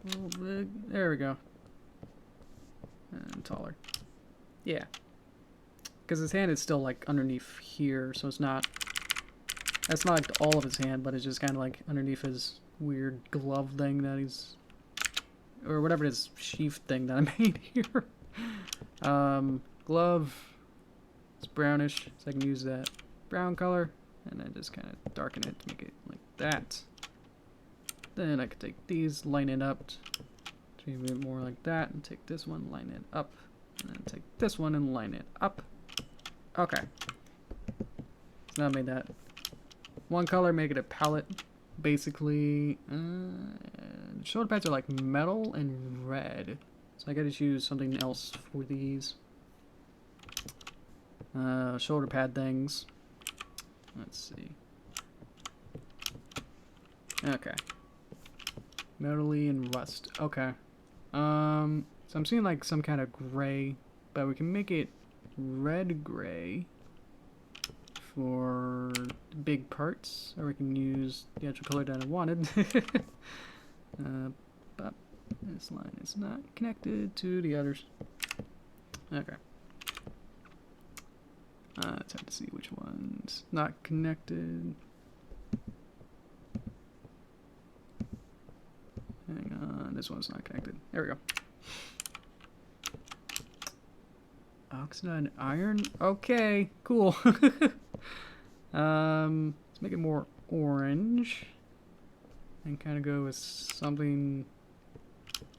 S1: A little big. There we go. And taller. Yeah. Because his hand is still like underneath here, so it's not. That's not like all of his hand, but it's just kind of like underneath his weird glove thing that he's. Or whatever it is, sheath thing that I made here. Glove. It's brownish, so I can use that brown color. And then just kind of darken it to make it like that. Then I could take these, line it up to be a bit more like that, and take this one, line it up, and then take this one and line it up. Okay. So now I made that one color, make it a palette. Basically, shoulder pads are like metal and red, so I gotta choose something else for these shoulder pad things. Let's see. Okay. Metally and rust. Okay. So I'm seeing like some kind of gray, but we can make it red gray for the big parts, or we can use the actual color that I wanted. But this line is not connected to the others. Okay. It's hard to see which one's not connected. Hang on, this one's not connected. There we go. Oxide iron? Okay, cool. Let's make it more orange. And kind of go with something,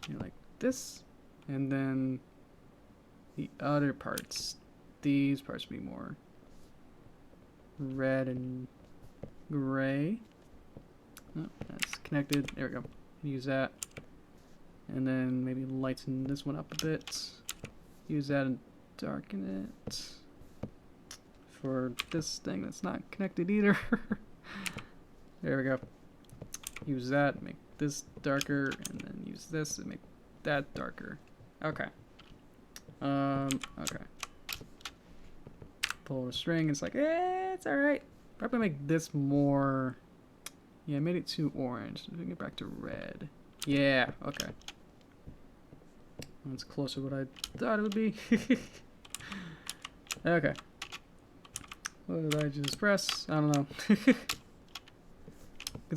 S1: you know, like this. And then the other parts, these parts be more red and gray. Oh, that's connected. There we go. Use that. And then maybe lighten this one up a bit. Use that and darken it. For this thing that's not connected either. There we go. Use that, make this darker, and then use this and make that darker. Okay. Okay. Pull the string, it's like, it's alright. Probably make this more. Yeah, I made it too orange. So we can get back to red. Yeah, okay. That's closer to what I thought it would be. Okay. What did I just press? I don't know. Because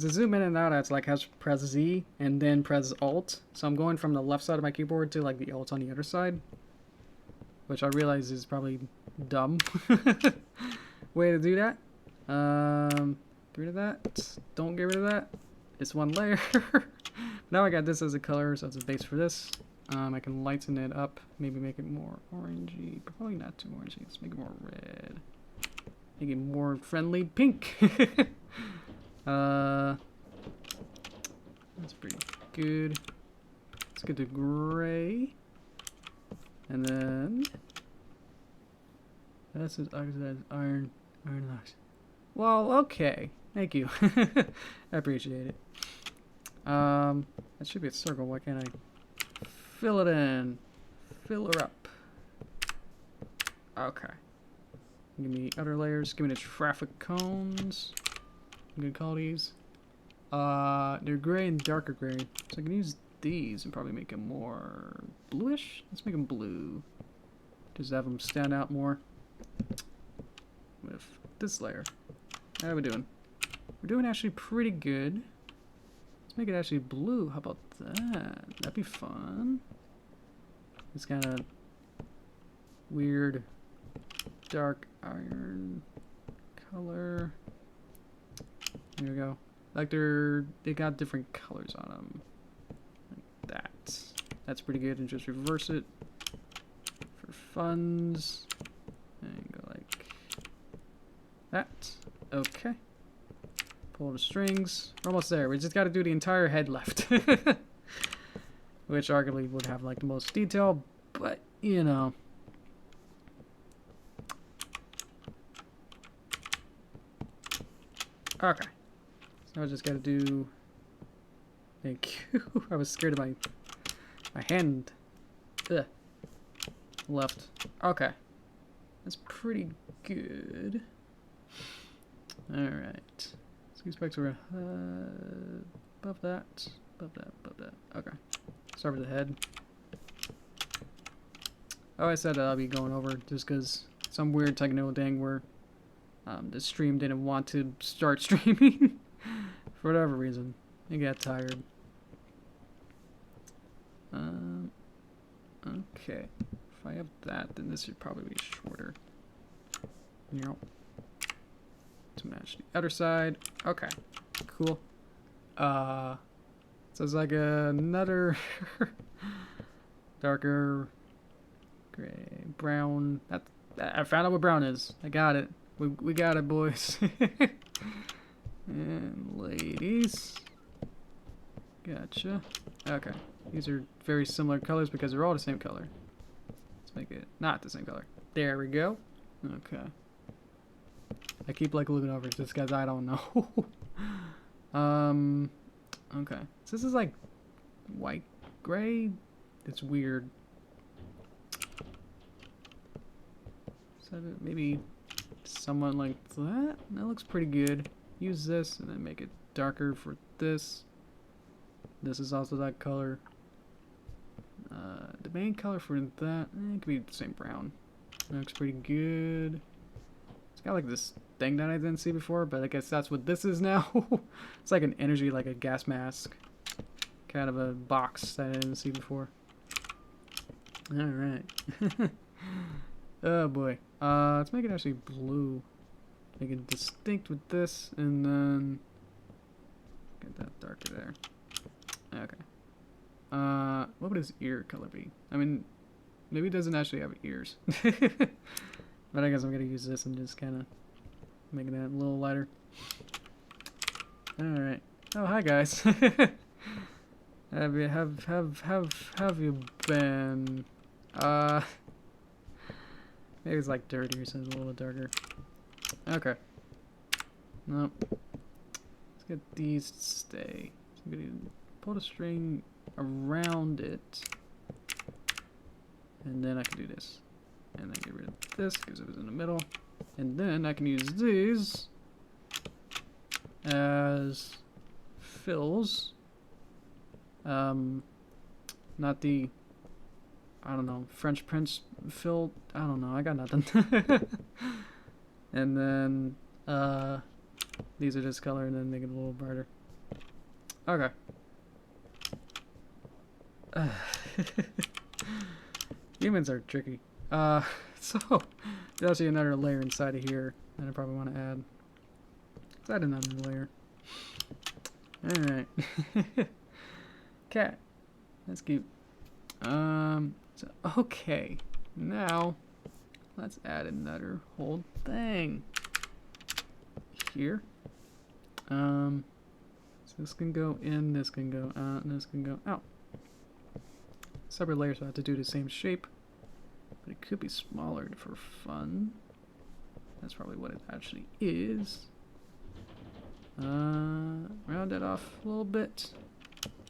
S1: to zoom in and out, it's like I have to press Z and then press Alt. So I'm going from the left side of my keyboard to like the Alt on the other side. Which I realize is probably dumb way to do that. Get rid of that. Don't get rid of that. It's one layer. Now I got this as a color, so it's a base for this. I can lighten it up, maybe make it more orangey. Probably not too orangey. Let's make it more red. Make it more friendly pink. That's pretty good. Let's get to gray. And then this is oxidized iron oxide. Well, okay. Thank you. I appreciate it. That should be a circle. Why can't I fill it in? Fill her up. Okay. Give me other layers. Give me the traffic cones. I'm gonna call these. They're gray and darker gray. So I can use these and probably make them more bluish. Let's make them blue. Just have them stand out more. With this layer. How are we doing? We're doing actually pretty good. Let's make it actually blue. How about that? That'd be fun. This kind of weird dark iron color. There we go. Like they got different colors on them. Like that. That's pretty good. And just reverse it for funds. And go like that. Okay. Pull the strings. We're almost there. We just got to do the entire head left. Which arguably would have like the most detail, but you know. Okay. So I just got to do. Thank you. I was scared of my hand. Ugh. Left. Okay. That's pretty good. Alright. Skew spikes are above that. Above that. Above that. Okay. Start with the head. Oh, I said I'll be going over just because some weird technical thing where the stream didn't want to start streaming for whatever reason. It got tired. Okay. If I have that, then this should probably be shorter. Yep. To match the other side. Okay. Cool. So it's like another darker gray, brown. I found out what brown is. I got it. We got it, boys. And ladies. Gotcha. Okay. These are very similar colors because they're all the same color. Let's make it not the same color. There we go. Okay. I keep like looking over just because I don't know. Okay. So this is like white, gray. It's weird. So maybe someone like that. That looks pretty good. Use this and then make it darker for this. This is also that color. The main color for that, it could be the same brown. That looks pretty good. It's got like this thing that I didn't see before, but I guess that's what this is now. It's like an energy, like a gas mask. Kind of a box that I didn't see before. Alright. Oh boy. Let's make it actually blue. Make it distinct with this, and then get that darker there. Okay. What would his ear color be? I mean, maybe it doesn't actually have ears. But I guess I'm gonna use this and just kind of making that a little lighter. All right. Oh, hi guys. have you been? Maybe it's like dirtier, so it's a little darker. Okay. Nope. Let's get these to stay. So I'm gonna pull the string around it, and then I can do this, and then get rid of this because it was in the middle, and then I can use these as fills. Not the, I don't know, French Prince fill. I don't know. I got nothing. And then these are this color, and then make it a little brighter. Okay. Humans are tricky. So there's actually another layer inside of here that I probably want to add. Let's add another layer. Alright. Cat. That's cute. So, okay. Now, let's add another whole thing. Here. this can go in, this can go out, and this can go out. Separate layers, so I have to do the same shape. But it could be smaller for fun. That's probably what it actually is. Round it off a little bit.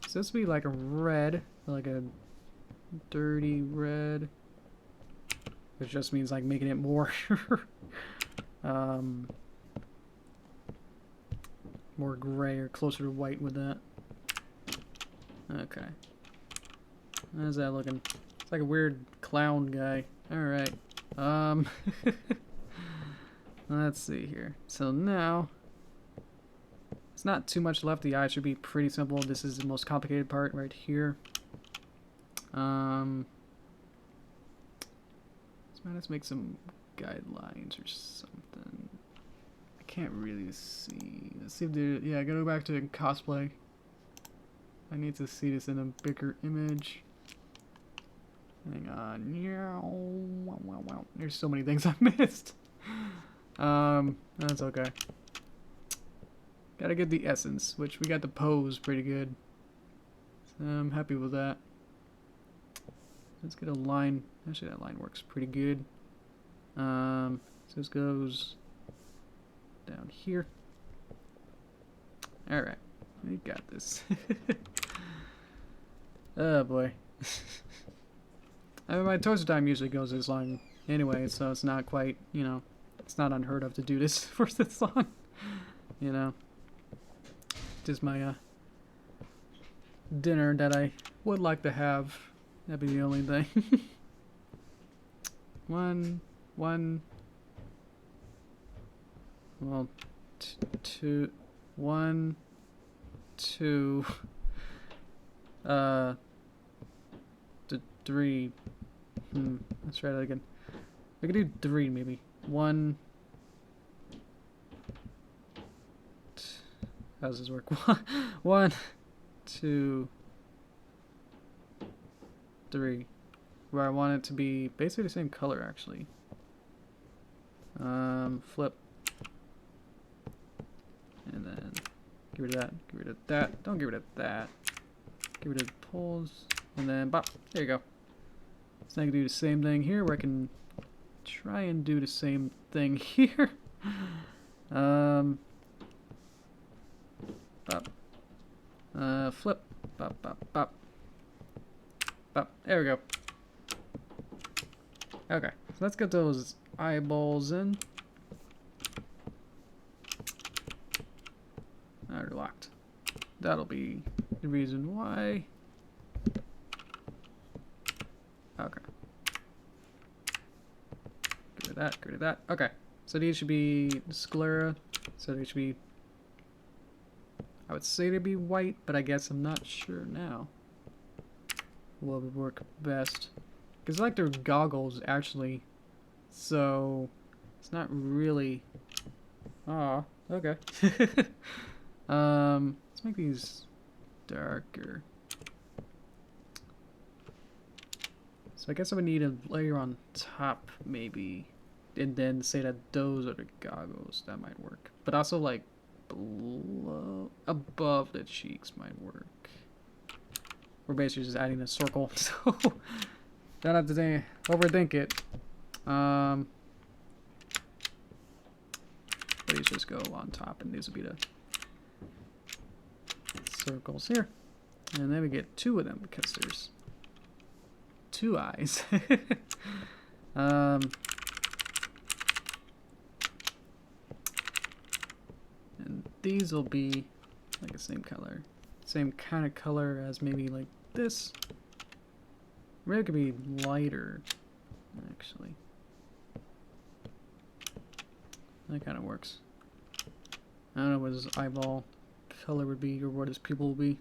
S1: So this would be like a red, like a dirty red. Which just means like making it more more gray or closer to white with that. Okay. How's that looking? It's like a weird clown guy. Alright. Let's see here. So now, it's not too much left. The eye should be pretty simple. This is the most complicated part right here. Let's make some guidelines or something. I can't really see. Let's see if the, yeah, I gotta go back to cosplay. I need to see this in a bigger image. Hang on. There's so many things I missed. That's okay. Gotta get the essence, which we got the pose pretty good. So I'm happy with that. Let's get a line. Actually, that line works pretty good. So this goes down here. Alright. We got this. Oh boy. I mean, my torso time usually goes this long anyway, so it's not quite, you know, it's not unheard of to do this for this long. You know. Just my dinner that I would like to have. That'd be the only thing. One. Well, two. 1, 2. 3. Let's try that again. We could do 3 maybe. 1. How does this work? 1, 2, 3. Where I want it to be basically the same color actually. Flip. And then get rid of that. Get rid of that. Don't get rid of that. Get rid of the poles. And then bop. There you go. So I can do the same thing here where I can try and do the same thing here. Bop. Flip. Bop, bop, bop. Bop. There we go. Okay. So let's get those eyeballs in. Now they're locked. That'll be the reason why. Okay. Get rid of that, get rid of that. Okay. So these should be sclera. So they should be, I would say they'd be white, but I guess I'm not sure now. What would work best? Because I like their goggles, actually. So, it's not really... Aw, okay. Let's make these darker. So I guess I would need a layer on top, maybe. And then say that those are the goggles. That might work. But also, like, below... above the cheeks might work. We're basically just adding a circle, so... don't have to overthink it. These just go on top, and these will be the circles here. And then we get 2 of them because there's 2 eyes. And these will be like the same color, same kind of color as maybe like this. Maybe it could be lighter, actually. That kind of works. I don't know what his eyeball color would be or what his pupil will be.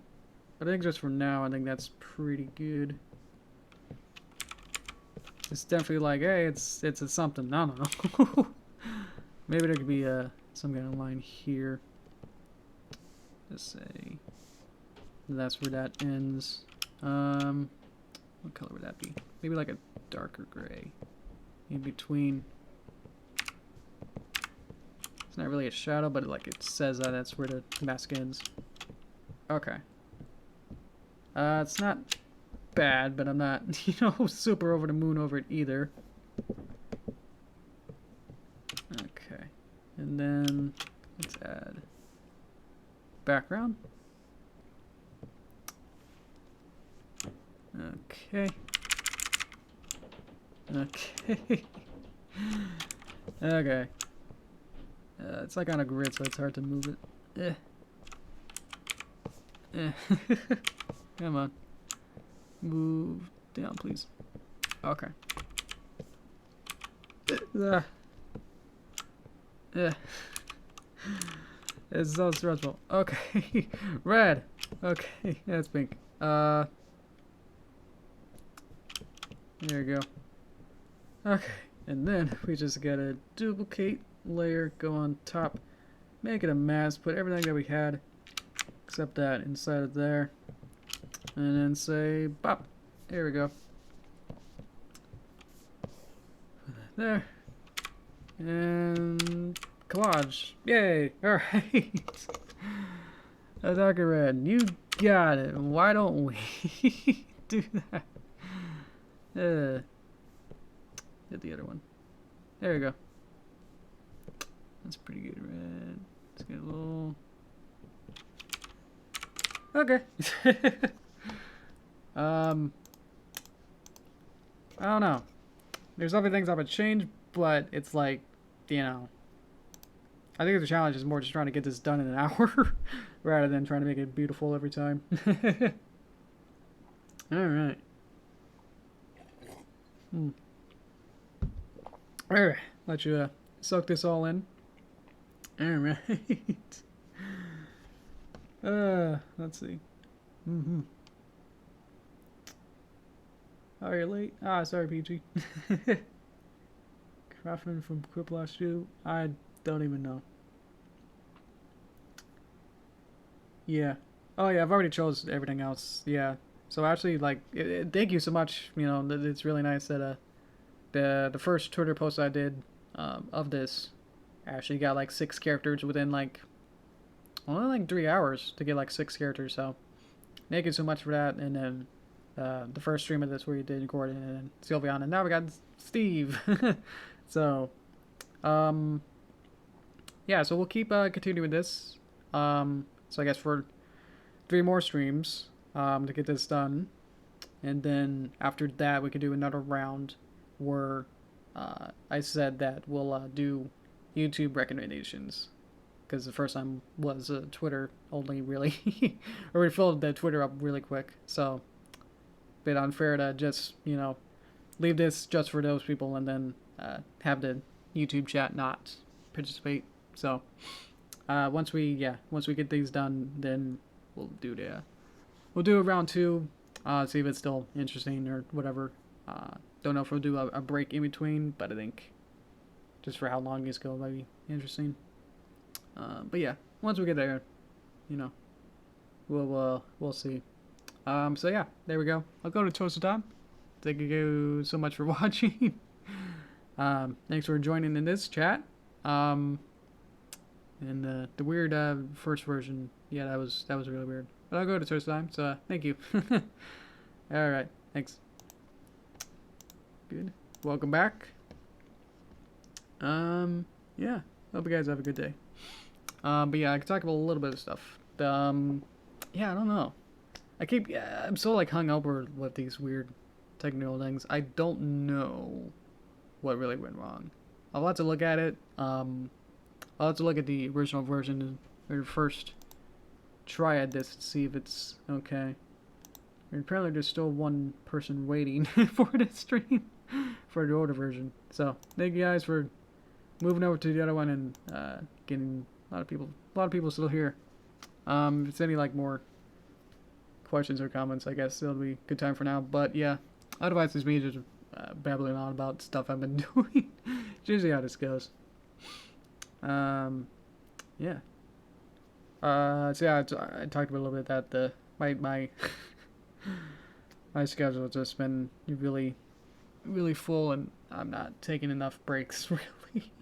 S1: But I think just for now, I think that's pretty good. It's definitely like, hey, it's a something. I don't know. Maybe there could be some kind of line here. Just say that's where that ends. What color would that be? Maybe like a darker gray. In between. It's not really a shadow, but it says that that's where the mask ends. Okay. It's not bad, but I'm not, you know, super over the moon over it either. Okay. And then let's add background. Okay. Okay. Okay. It's like on a grid, so it's hard to move it. Come on. Move down, please. Okay. It's so stressful. Okay. Red. Okay. That's pink. There we go. Okay. And then we just gotta duplicate layer, go on top, make it a mask, put everything that we had except that inside of there, and then say bop. There we go. There. And collage. Yay! Alright. A darker red. You got it. Why don't we do that? Hit the other one. There we go. That's pretty good red. Let's get a little... Okay. I don't know. There's other things I would change, but it's like, you know, I think the challenge is more just trying to get this done in an hour rather than trying to make it beautiful every time. Alright. Alright, let you soak this all in. Alright. Let's see. Oh, you're late? Ah, sorry, PG. Craftsman from Quiplash 2? I don't even know. Yeah. Oh, yeah, I've already chose everything else. Yeah. So actually, like, thank you so much. You know, it's really nice that the first Twitter post I did of this actually got like 6 characters within like only like 3 hours to get like 6 characters. So thank you so much for that. And then the first stream of this where you did Gordon and then Sylvian, and now we got Steve. So yeah, so we'll keep continuing this. So I guess for 3 more streams to get this done, and then after that we can do another round where I said that we'll do YouTube recommendations, because the first time was Twitter only, really. Or we filled the Twitter up really quick, so a bit unfair to just, you know, leave this just for those people and then have the YouTube chat not participate. So once we get these done, then we'll do a round 2, see if it's still interesting or whatever. Don't know if we'll do a break in between, but I think just for how long these go might be interesting. But yeah, once we get there, you know, we'll see. So yeah, there we go. I'll go to Toast Time. Thank you so much for watching. Thanks for joining in this chat. And the weird first version, yeah, that was really weird. But I'll go to Toast Time. So thank you. All right, thanks. Good. Welcome back. Yeah. Hope you guys have a good day. But yeah, I can talk about a little bit of stuff. Yeah, I don't know. I'm so like hung over with these weird technical things. I don't know what really went wrong. I'll have to look at it. I'll have to look at the original version or first try at this to see if it's okay. And apparently there's still one person waiting for the stream for the older version. So thank you guys for moving over to the other one and getting a lot of people still here. If it's any like more questions or comments, I guess it'll be a good time for now. But yeah, otherwise it's me just babbling on about stuff I've been doing. It's usually how this goes. Yeah. So yeah, I talked a little bit that my my schedule has just been really full, and I'm not taking enough breaks really.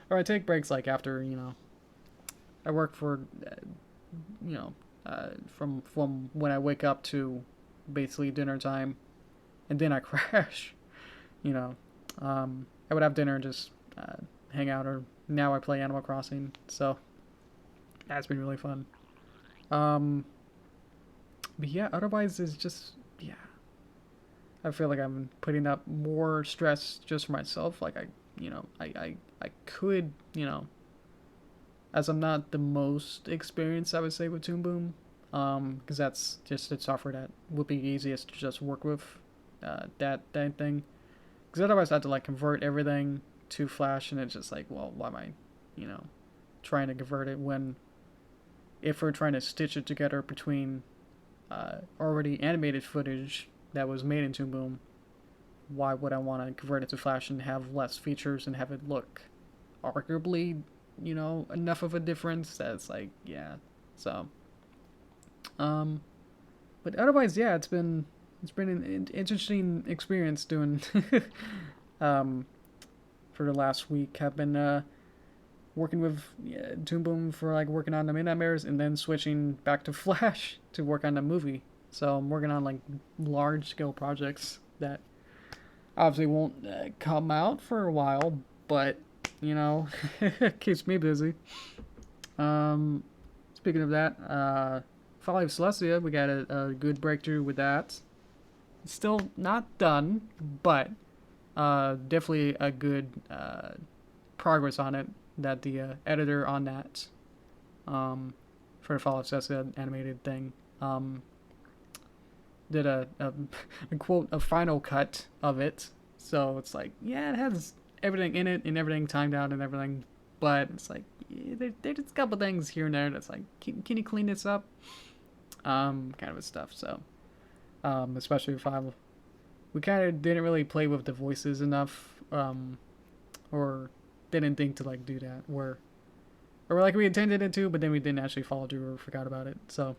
S1: Or I take breaks like after, you know, I work for, you know, from when I wake up to basically dinner time, and then I crash. You know, I would have dinner and just hang out, or now I play Animal Crossing. So that's been really fun. But yeah, otherwise it's just yeah. I feel like I'm putting up more stress just for myself. Like I could, as I'm not the most experienced, I would say, with Toon Boom, because that's just a software that would be easiest to just work with, that thing. Because otherwise I have to like convert everything to Flash, and it's just like, well, why am I, trying to convert it when if we're trying to stitch it together between already animated footage that was made in Toon Boom, why would I want to convert it to Flash and have less features and have it look arguably, enough of a difference that it's like, yeah. So, but otherwise, yeah, it's been an interesting experience doing, for the last week. I've been working with Toon Boom for like working on the Midnight Mirrors and then switching back to Flash to work on the movie. So I'm working on like large scale projects that obviously won't come out for a while, but keeps me busy. Speaking of that, Folly of Celestia, we got a good breakthrough with that. Still not done, but definitely a good progress on it. That the editor on that for the Folly of Celestia animated thing did a quote a final cut of it. So it's like, yeah, it has everything in it and everything timed out and everything, but it's like, yeah, there's a couple things here and there that's like, can you clean this up? Kind of stuff. So especially if we kind of didn't really play with the voices enough, or didn't think to like do that, or like we intended it to, but then we didn't actually follow through or forgot about it. So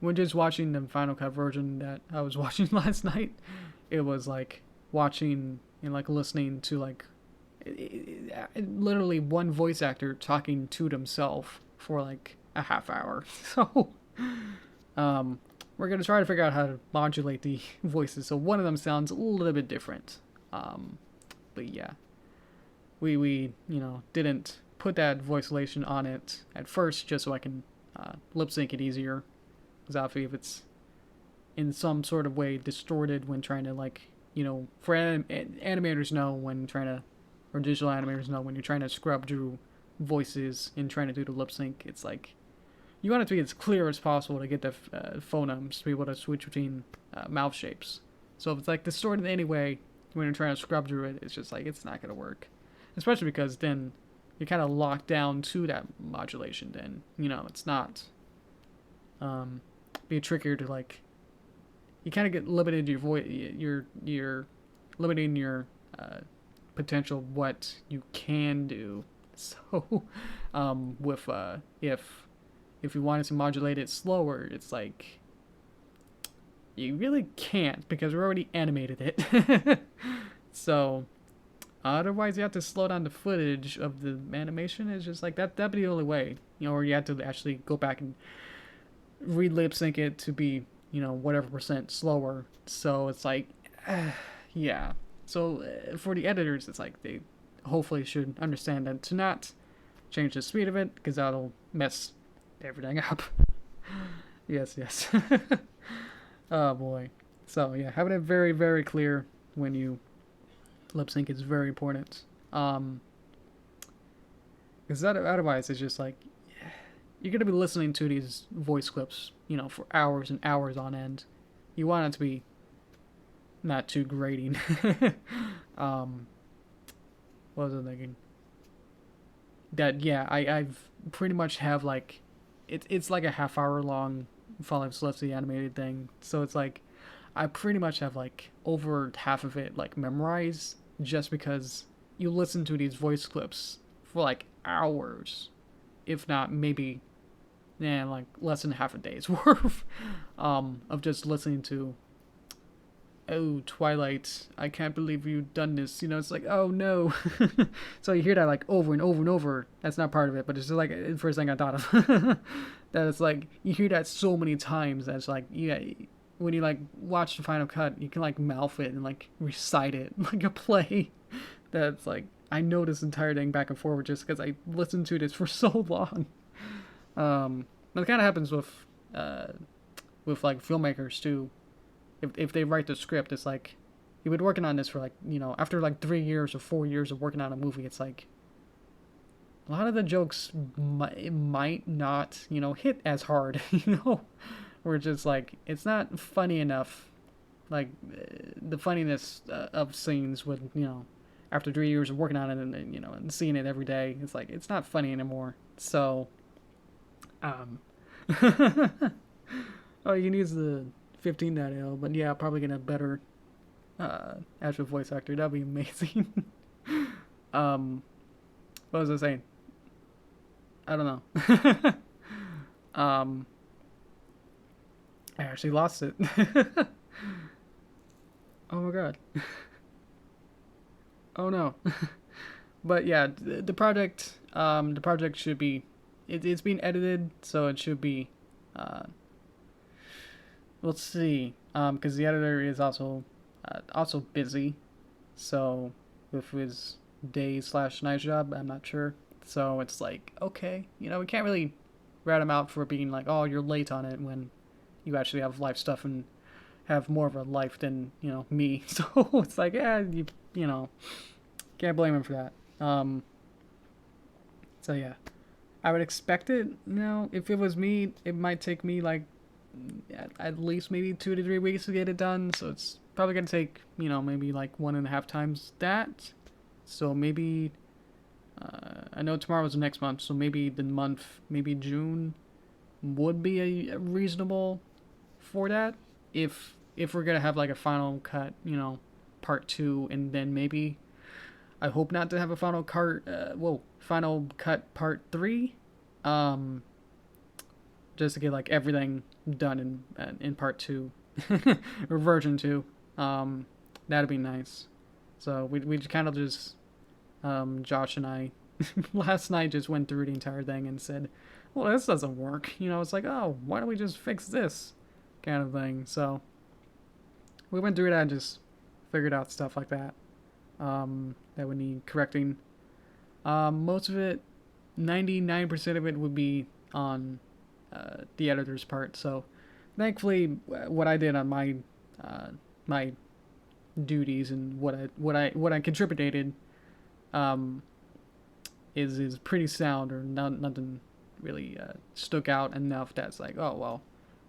S1: when just watching the Final Cut version that I was watching last night, it was like watching and like listening to like literally one voice actor talking to themselves for like a half hour. So we're gonna try to figure out how to modulate the voices. So one of them sounds a little bit different. But yeah, we didn't put that voiceolation on it at first just so I can lip sync it easier. Because obviously if it's in some sort of way distorted when trying to like, for animators know when trying to, or digital animators know when you're trying to scrub through voices and trying to do the lip sync, it's like, you want it to be as clear as possible to get the phonemes to be able to switch between mouth shapes. So if it's like distorted in any way when you're trying to scrub through it, it's just like, it's not going to work. Especially because then you're kind of locked down to that modulation. Then, it's not be trickier to like, you kind of get limited your voice, you're limiting your potential what you can do. So with if you wanted to modulate it slower, it's like you really can't because we already animated it. So otherwise you have to slow down the footage of the animation. It's just like that'd be the only way, or you have to actually go back and re-lip sync it to be, whatever percent slower. So it's like, yeah. So for the editors, it's like they hopefully should understand that to not change the speed of it, because that'll mess everything up. Yes. Oh boy. So yeah, having it very, very clear when you lip sync is very important. Because otherwise it's just like, you're going to be listening to these voice clips, for hours and hours on end. You want it to be not too grating. What was I thinking? That, yeah, I've pretty much have like, it's like a half hour long Fall of Celestia animated thing. So it's like, I pretty much have like over half of it like memorized just because you listen to these voice clips for like hours, if not maybe like less than half a day's worth of just listening to oh, Twilight, I can't believe you've done this. You know, it's like, oh no. So you hear that like over and over and over. That's not part of it, but it's just like the first thing I thought of. That it's like you hear that so many times. That's like when you like watch the final cut, you can like mouth it and like recite it like a play. That's like I know this entire thing back and forward just because I listened to this for so long. That kind of happens with like filmmakers too. If they write the script, it's like you've been working on this for like, you know, after like 3 years or 4 years of working on a movie, it's like a lot of the jokes might not, you know, hit as hard, you know, where it's just like it's not funny enough, like the funniness of scenes with, you know, after 3 years of working on it and you know and seeing it every day, it's like it's not funny anymore. So, oh, you can use the 15.0, but yeah, probably get a better actual voice actor. That'd be amazing. What was I saying? I don't know. I actually lost it. Oh my god. Oh no. But yeah, the project should be, it's being edited, so it should be, let's see, because the editor is also busy, so with his day/night job, I'm not sure. So it's like, okay, you know, we can't really rat him out for being like, oh, you're late on it, when you actually have life stuff and have more of a life than, you know, me. So it's like, yeah, you know, can't blame him for that. So yeah, I would expect it. You know, if it was me, it might take me like at least maybe 2 to 3 weeks to get it done. So it's probably gonna take, you know, maybe like 1.5 times that. So maybe I know tomorrow's the next month, so maybe the month, maybe June would be a reasonable for that. If we're gonna have like a final cut, you know, part 2, and then maybe I hope not to have a final cut part 3, just to get like everything done in part 2 or version 2. That'd be nice. So we kind of just Josh and I last night just went through the entire thing and said, well, this doesn't work. You know, it's like, oh, why don't we just fix this kind of thing. So we went through that and just figured out stuff like that that would need correcting. Most of it, 99% of it would be on the editor's part. So thankfully, what I did on my my duties and what I contributed is pretty sound, or nothing really stuck out enough that's like, oh well,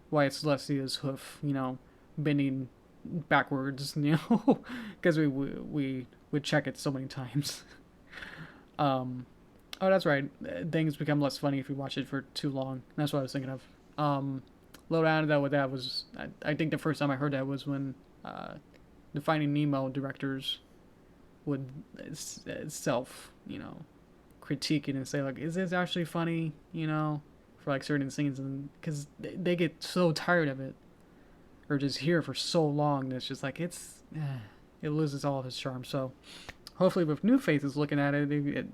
S1: why it's Celestia's hoof, you know, bending backwards, you know, because we would check it so many times. Oh, that's right. Things become less funny if you watch it for too long. That's what I was thinking of. Low down to that with that was, I think the first time I heard that was when the Finding Nemo directors would self, you know, critique it and say like, is this actually funny, you know, for like certain scenes, and because they get so tired of it or just hear it for so long that it's just like it loses all of its charm. So hopefully with new faces looking at it,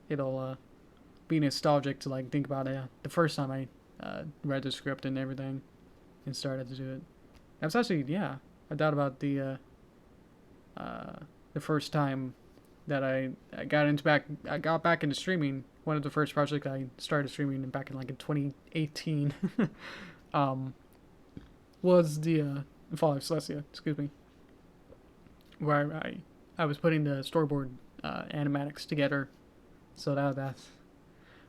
S1: it'll be nostalgic to like think about it the first time I read the script and everything and started to do it. That's actually, yeah, I thought about the first time that I got back into streaming. One of the first projects I started streaming back in like in 2018 was the Fall of Celestia, excuse me, where I was putting the storyboard animatics together. So that's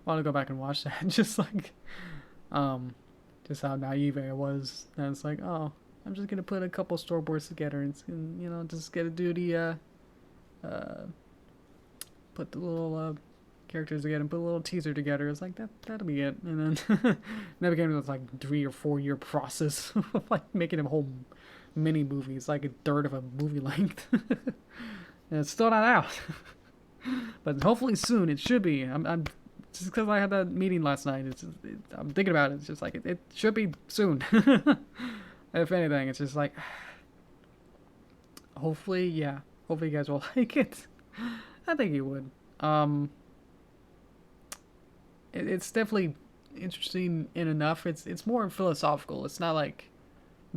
S1: I want to go back and watch that. Just like just how naive I was. And it's like, oh, I'm just gonna put a couple storyboards together and you know, just gonna do the put the little characters together and put a little teaser together. It's like that'll be it. And then that became this like 3 or 4 year process of like making a whole mini movie. It's like a third of a movie length. And it's still not out. But hopefully soon it should be. I'm just because I had that meeting last night. I'm thinking about it. It's just like it should be soon. If anything, it's just like hopefully, yeah, hopefully you guys will like it. I think you would. It's definitely interesting in enough. It's more philosophical. It's not like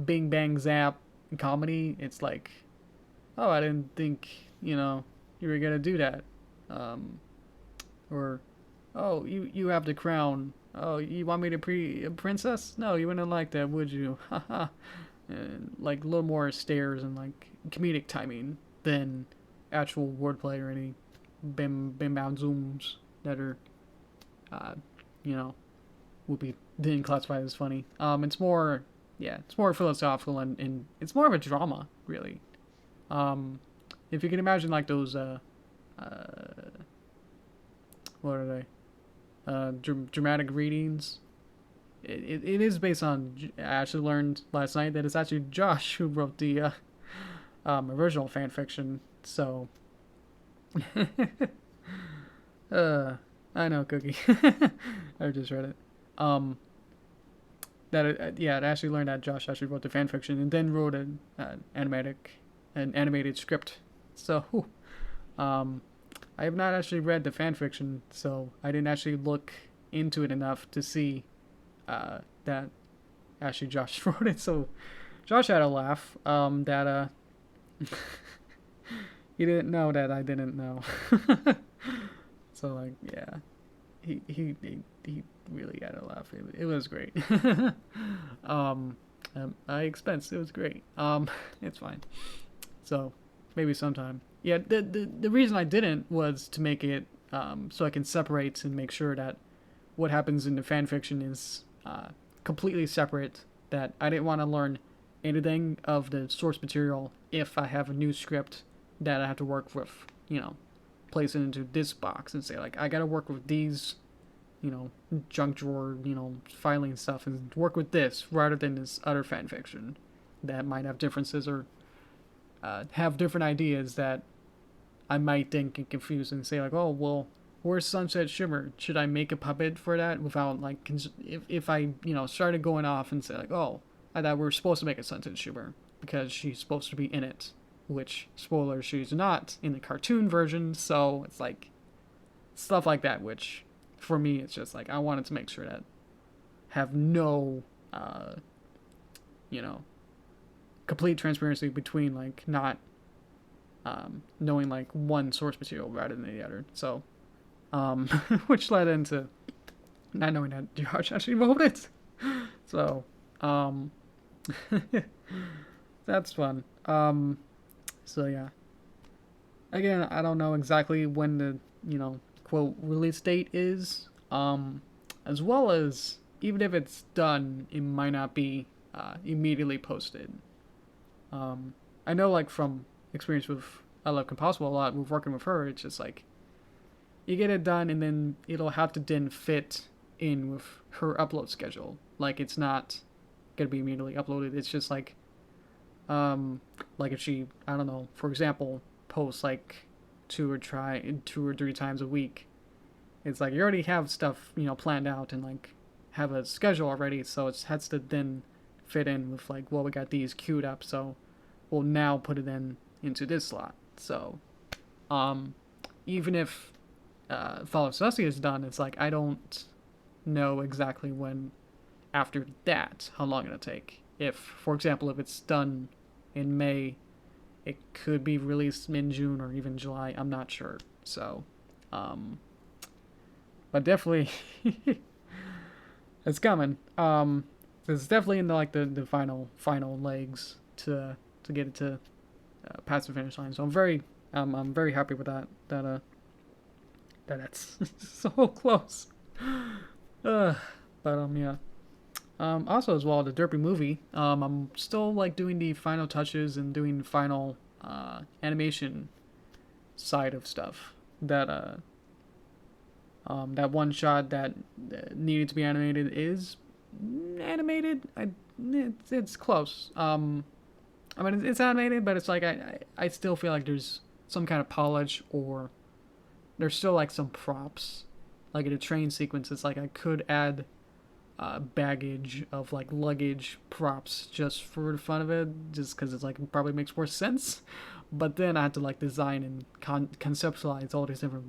S1: Bing Bang Zap comedy. It's like, oh, I didn't think you were gonna do that, or oh, you have the crown. Oh, you want me to pre a princess? No, you wouldn't like that, would you? Haha. And like a little more stares and like comedic timing than actual wordplay or any bim bam zooms that are, uh, you know, would be then classified as funny. It's more, yeah, it's more philosophical and it's more of a drama, really. Um, if you can imagine like those, what are they? Dramatic readings. It is based on. I actually learned last night that it's actually Josh who wrote the original fan fiction. So, I know, Cookie. I just read it. I actually learned that Josh actually wrote the fan fiction and then wrote an animated script. So, I have not actually read the fan fiction, so I didn't actually look into it enough to see that actually Josh wrote it. So Josh had a laugh that he didn't know that I didn't know. So like, yeah, he really had a laugh. It was great. I expense. It was great. It's fine. So maybe sometime. Yeah, the reason I didn't was to make it so I can separate and make sure that what happens in the fan fiction is completely separate. That I didn't want to learn anything of the source material if I have a new script that I have to work with, place it into this box and say like I gotta work with these, junk drawer, filing stuff and work with this rather than this other fan fiction that might have differences or have different ideas that I might think and confuse and say like, oh well, where's Sunset Shimmer? Should I make a puppet for that without like if I started going off and say like, oh, I thought we were supposed to make a Sunset Shimmer because she's supposed to be in it, which spoiler, she's not in the cartoon version. So it's like stuff like that, which for me it's just like I wanted to make sure that have no complete transparency between like not knowing like one source material rather than the other. So which led into not knowing that Josh actually wrote it. So that's fun. So yeah, again, I don't know exactly when the quote release date is, as well as even if it's done, it might not be immediately posted. I know like from experience with I Love Compossible a lot with working with her, it's just like you get it done and then it'll have to then fit in with her upload schedule. Like it's not gonna be immediately uploaded. It's just like if she, I don't know, for example, posts like 2 or 3 times a week, it's like you already have stuff planned out and like have a schedule already, so it has to then fit in with like, well, we got these queued up, so we'll now put it into this slot. So even if Follow Sussy is done, it's like I don't know exactly when after that how long it'll take. If, for example, if it's done in May, it could be released in June or even July. I'm not sure. So, but definitely, it's coming. It's definitely in the final legs to get it to past the finish line. So I'm very happy with that. That it's so close. But yeah. Also as well, the Derpy movie. I'm still like doing the final touches and doing final animation side of stuff. That one shot that needed to be animated is animated. It's close. I mean it's animated, but it's like I still feel like there's some kind of polish or there's still like some props. Like in a train sequence, it's like I could add baggage of like luggage props just for the fun of it, just because it's like it probably makes more sense. but then I had to like design and conceptualize all these different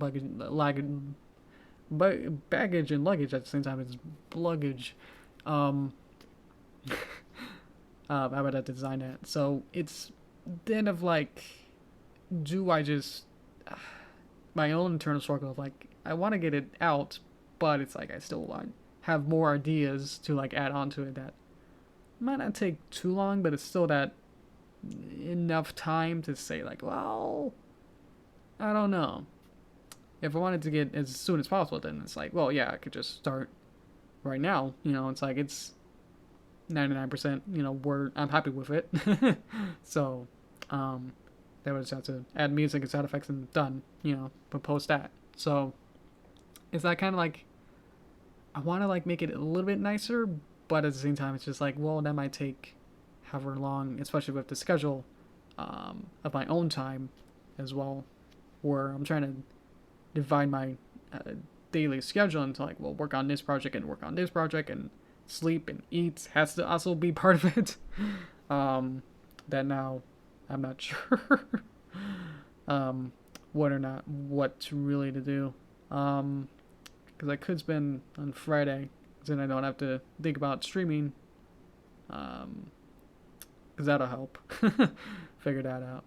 S1: baggage and luggage at the same time. It's luggage. How about I design that? So it's then of like, do I just my own internal struggle of like I want to get it out, but it's like I still want have more ideas to like add on to it that might not take too long, but it's still that enough time to say like, well, I don't know. If I wanted to get as soon as possible, then it's like, well, yeah, I could just start right now. You know, it's like it's 99%. You know, I'm happy with it. So, they would just have to add music and sound effects and done. You know, but post that. So, it's that kind of like I want to like make it a little bit nicer, but at the same time, it's just like, well, that might take however long, especially with the schedule of my own time as well, where I'm trying to divide my daily schedule into like, well, work on this project and work on this project, and sleep and eat has to also be part of it. That now I'm not sure what really to do. Because I could spend on Friday, then I don't have to think about streaming. Because that'll help figure that out.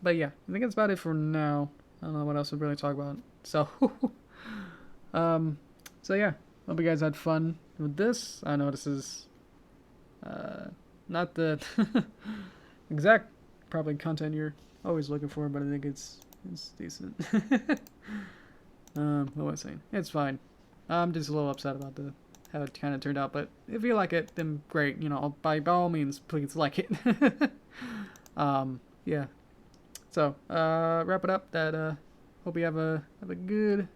S1: But yeah, I think that's about it for now. I don't know what else to really talk about. So, so yeah, hope you guys had fun with this. I know this is not the exact probably content you're always looking for, but I think it's decent. What was I saying? It's fine. I'm just a little upset about how it kind of turned out, but if you like it, then great. You know, by all means, please like it. Yeah. So, wrap it up. That hope you have a good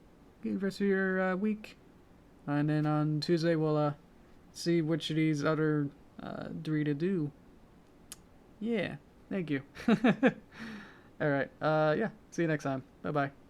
S1: rest of your week, and then on Tuesday we'll see which of these other 3 to do. Yeah. Thank you. All right. Yeah. See you next time. Bye bye.